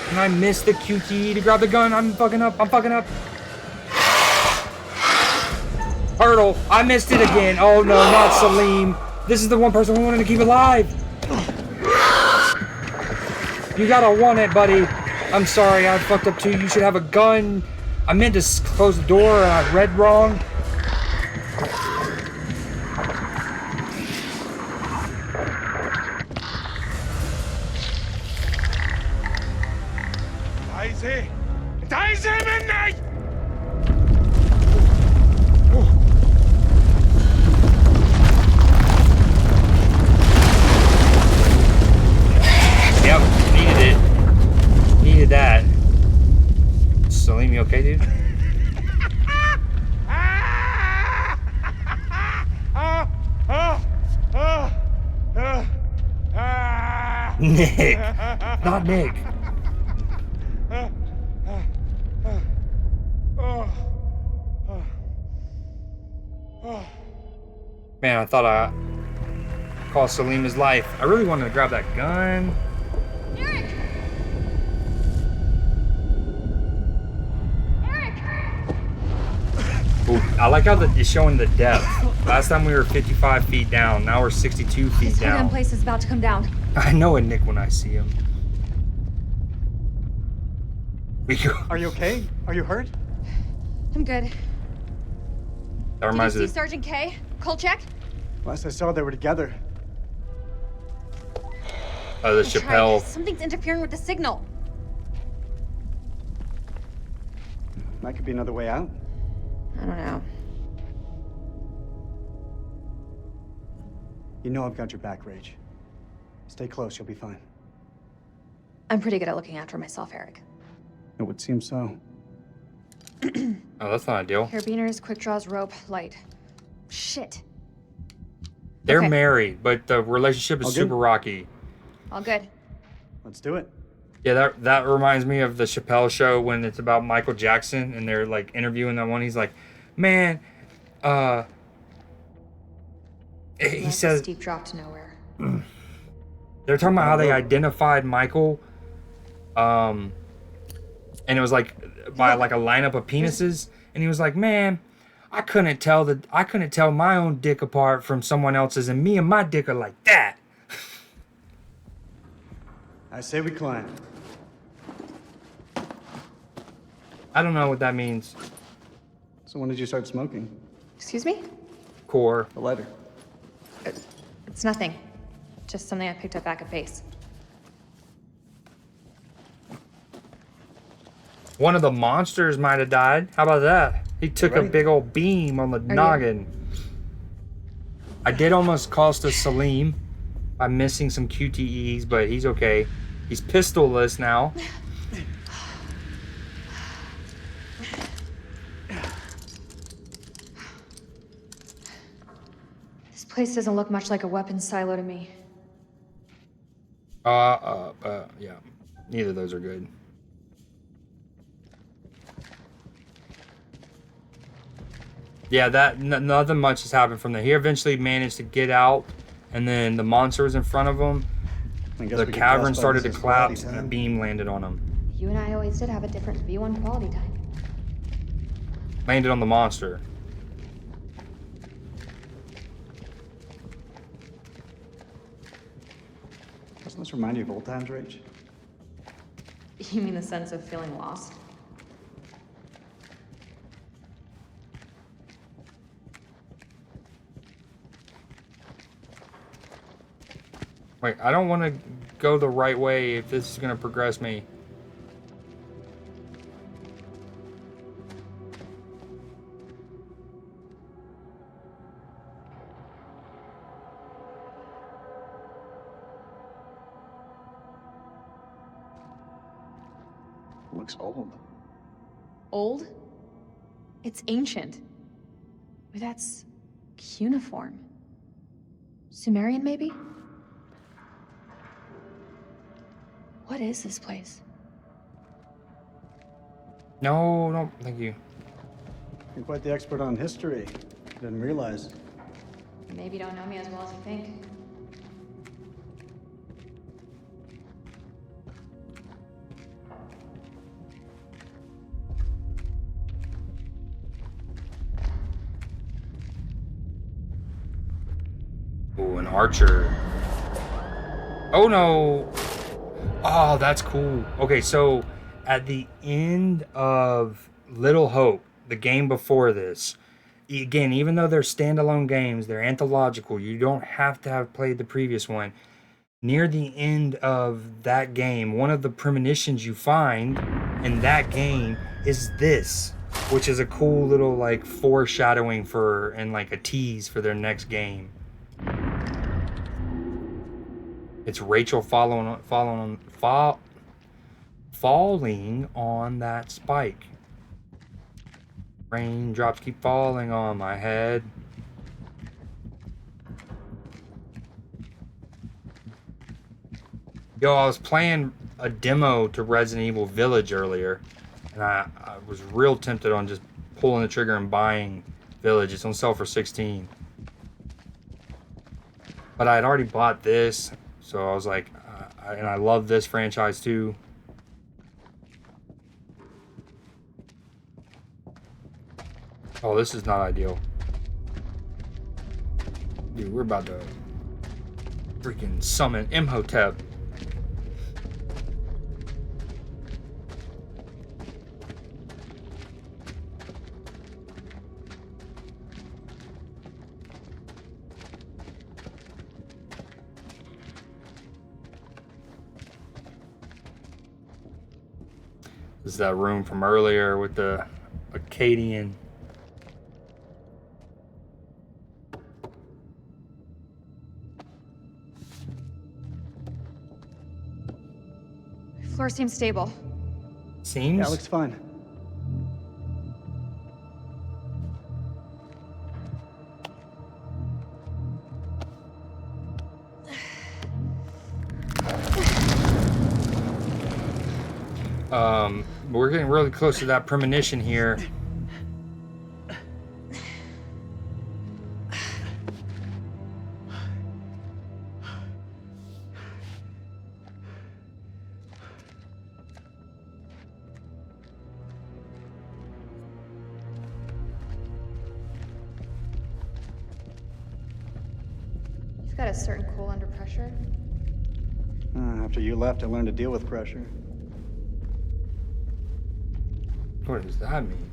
And I missed the QTE to grab the gun. I'm fucking up. Hurdle. I missed it again. Oh no, not Salim. This is the one person we wanted to keep alive. You gotta want it, buddy. I'm sorry, I fucked up too. You should have a gun. I meant to close the door and I read wrong. انت عايز ايه مني؟ Yep, needed it. Needed that. Salim, you okay, dude? Nick, not Nick. Man, I thought I cost Salim his life. I really wanted to grab that gun. Eric! Ooh, I like how you're showing the depth. Last time we were 55 feet down. Now we're 62 feet This whole damn down. place is about to come down. I know it, Nick, when I see him. Are you okay? Are you hurt? I'm good. That Did you reminds see me. Sergeant K? Kolchak? Last I saw, they were together. Oh, the I tried. Chappelle. Something's interfering with the signal. That could be another way out. I don't know. You know I've got your back, Rach. Stay close, you'll be fine. I'm pretty good at looking after myself, Eric. It would seem so. Oh, that's not ideal. Carabiners, quick draws, rope, light. Shit. They're Okay. married, but the relationship is All good? super rocky. All good. Let's do it. Yeah, that reminds me of the Chappelle show when it's about Michael Jackson and they're like interviewing that one. He's like, man, he Left says steep drop to nowhere. they're talking about how they identified Michael, and it was like by like a lineup of penises, and he was like, man, I couldn't tell my own dick apart from someone else's, and me and my dick are like that. I say we climb. I don't know what that means. So when did you start smoking? Excuse me? Core. A lighter. It's nothing. Just something I picked up back at base. One of the monsters might have died. How about that? He took a ready? big old beam on the noggin. I did almost cost us Salim by missing some QTEs, but he's okay. He's pistolless now. This place doesn't look much like a weapons silo to me. Yeah. Neither of those are good. Yeah, nothing much has happened from there. He eventually managed to get out, and then the monster was in front of him. The cavern started to collapse, and a beam landed on him. You and I always did have a different view on quality time. Landed on the monster. Doesn't this remind you of old times, Rach? You mean the sense of feeling lost? Wait, I don't want to go the right way if this is going to progress me. Looks old. Old? It's ancient. Or that's cuneiform. Sumerian, maybe? What is this place? No, thank you. You're quite the expert on history. Didn't realize. Maybe you don't know me as well as you think. Ooh, an archer. Oh no! Oh, that's cool. Okay, so at the end of Little Hope, the game before this, again, even though they're standalone games, they're anthological, you don't have to have played the previous one. Near the end of that game, one of the premonitions you find in that game is this, which is a cool little like foreshadowing for and like a tease for their next game. It's Rachel falling on that spike. Raindrops keep falling on my head. Yo, I was playing a demo to Resident Evil Village earlier, and I was real tempted on just pulling the trigger and buying Village. It's on sale for $16. But I had already bought this, so I was like, and I love this franchise too. Oh, this is not ideal. Dude, we're about to freaking summon Imhotep. This is that room from earlier with the Akkadian. Floor seems stable. Seems? Yeah, looks fine. We're getting really close to that premonition here. You've got a certain cool under pressure. After you left, I learned to deal with pressure. What does that mean?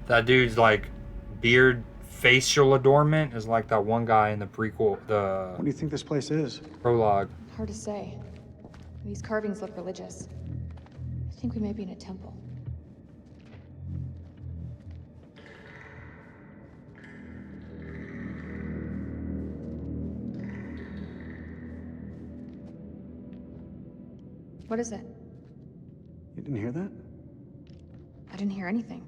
That dude's like beard facial adornment is like that one guy in the prequel, What do you think this place is? prologue. Hard to say. These carvings look religious. I think we may be in a temple. What is it? You didn't hear that? I didn't hear anything.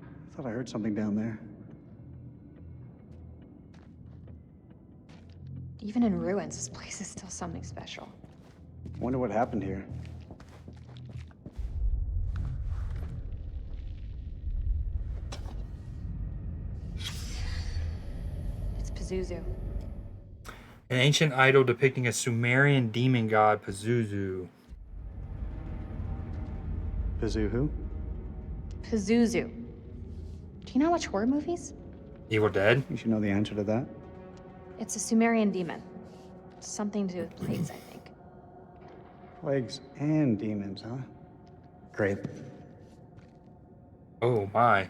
I thought I heard something down there. Even in ruins, this place is still something special. Wonder what happened here. It's Pazuzu. An ancient idol depicting a Sumerian demon god, Pazuzu. Pazu who? Pazuzu. Do you not watch horror movies? Evil Dead? You should know the answer to that. It's a Sumerian demon. Something to do with plagues, I think. Plagues and demons, huh? Great. Oh my.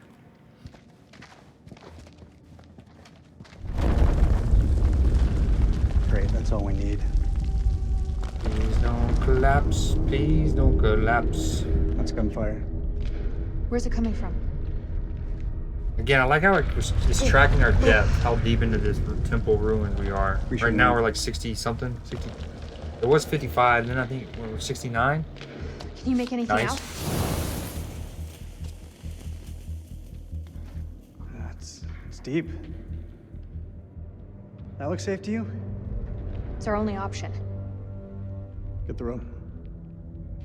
Great, that's all we need. Please don't collapse. Please don't collapse. That's gunfire. Where's it coming from? Again, I like how it's tracking our depth, how deep into this temple ruin we are. Right now we're like 60 something. 60. It was 55, then I think we're 69. Can you make anything out? It's deep. That looks safe to you? It's our only option. Get the rope.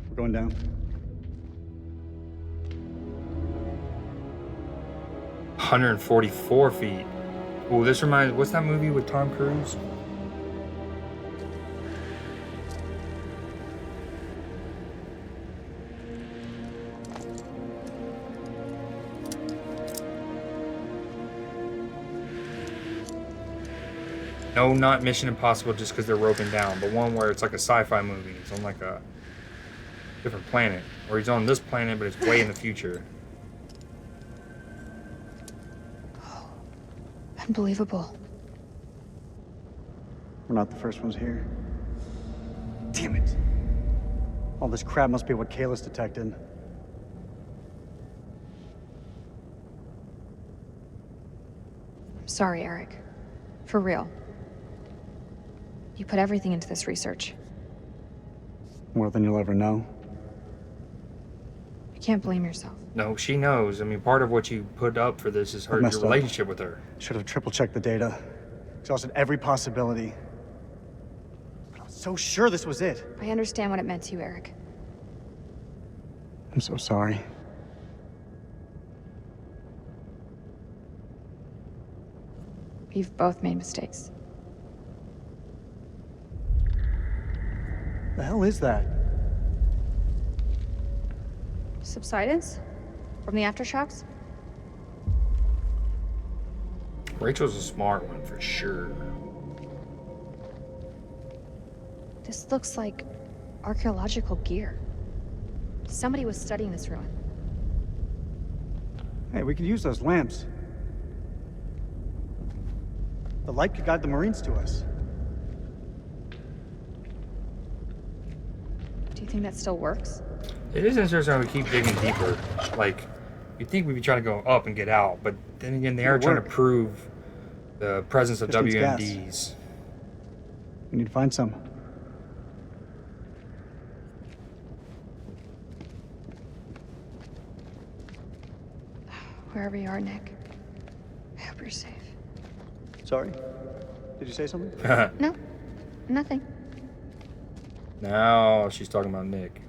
We're going down. 144 feet. Oh, this reminds. What's that movie with Tom Cruise? No, not Mission Impossible just because they're roping down, but one where it's like a sci-fi movie. It's on like a different planet. Or he's on this planet, but it's way in the future. Unbelievable. We're not the first ones here. Damn it. All this crap must be what Kayla's detected. I'm sorry, Eric. For real. You put everything into this research. More than you'll ever know. You can't blame yourself. No, she knows. I mean, part of what you put up for this is her your relationship with her. Should have triple-checked the data. Exhausted every possibility. But I was so sure this was it. I understand what it meant to you, Eric. I'm so sorry. We've both made mistakes. The hell is that? Subsidence? From the aftershocks? Rachel's a smart one for sure. This looks like archaeological gear. Somebody was studying this ruin. Hey, we could use those lamps. The light could guide the Marines to us. Do you think that still works? It is interesting how we keep digging deeper. Like, you'd think we'd be trying to go up and get out, but then again, they are trying to prove the presence of Just needs gas. WMDs. We need to find some. Wherever you are, Nick. I hope you're safe. Sorry? Did you say something? No, nothing. Now she's talking about Nick.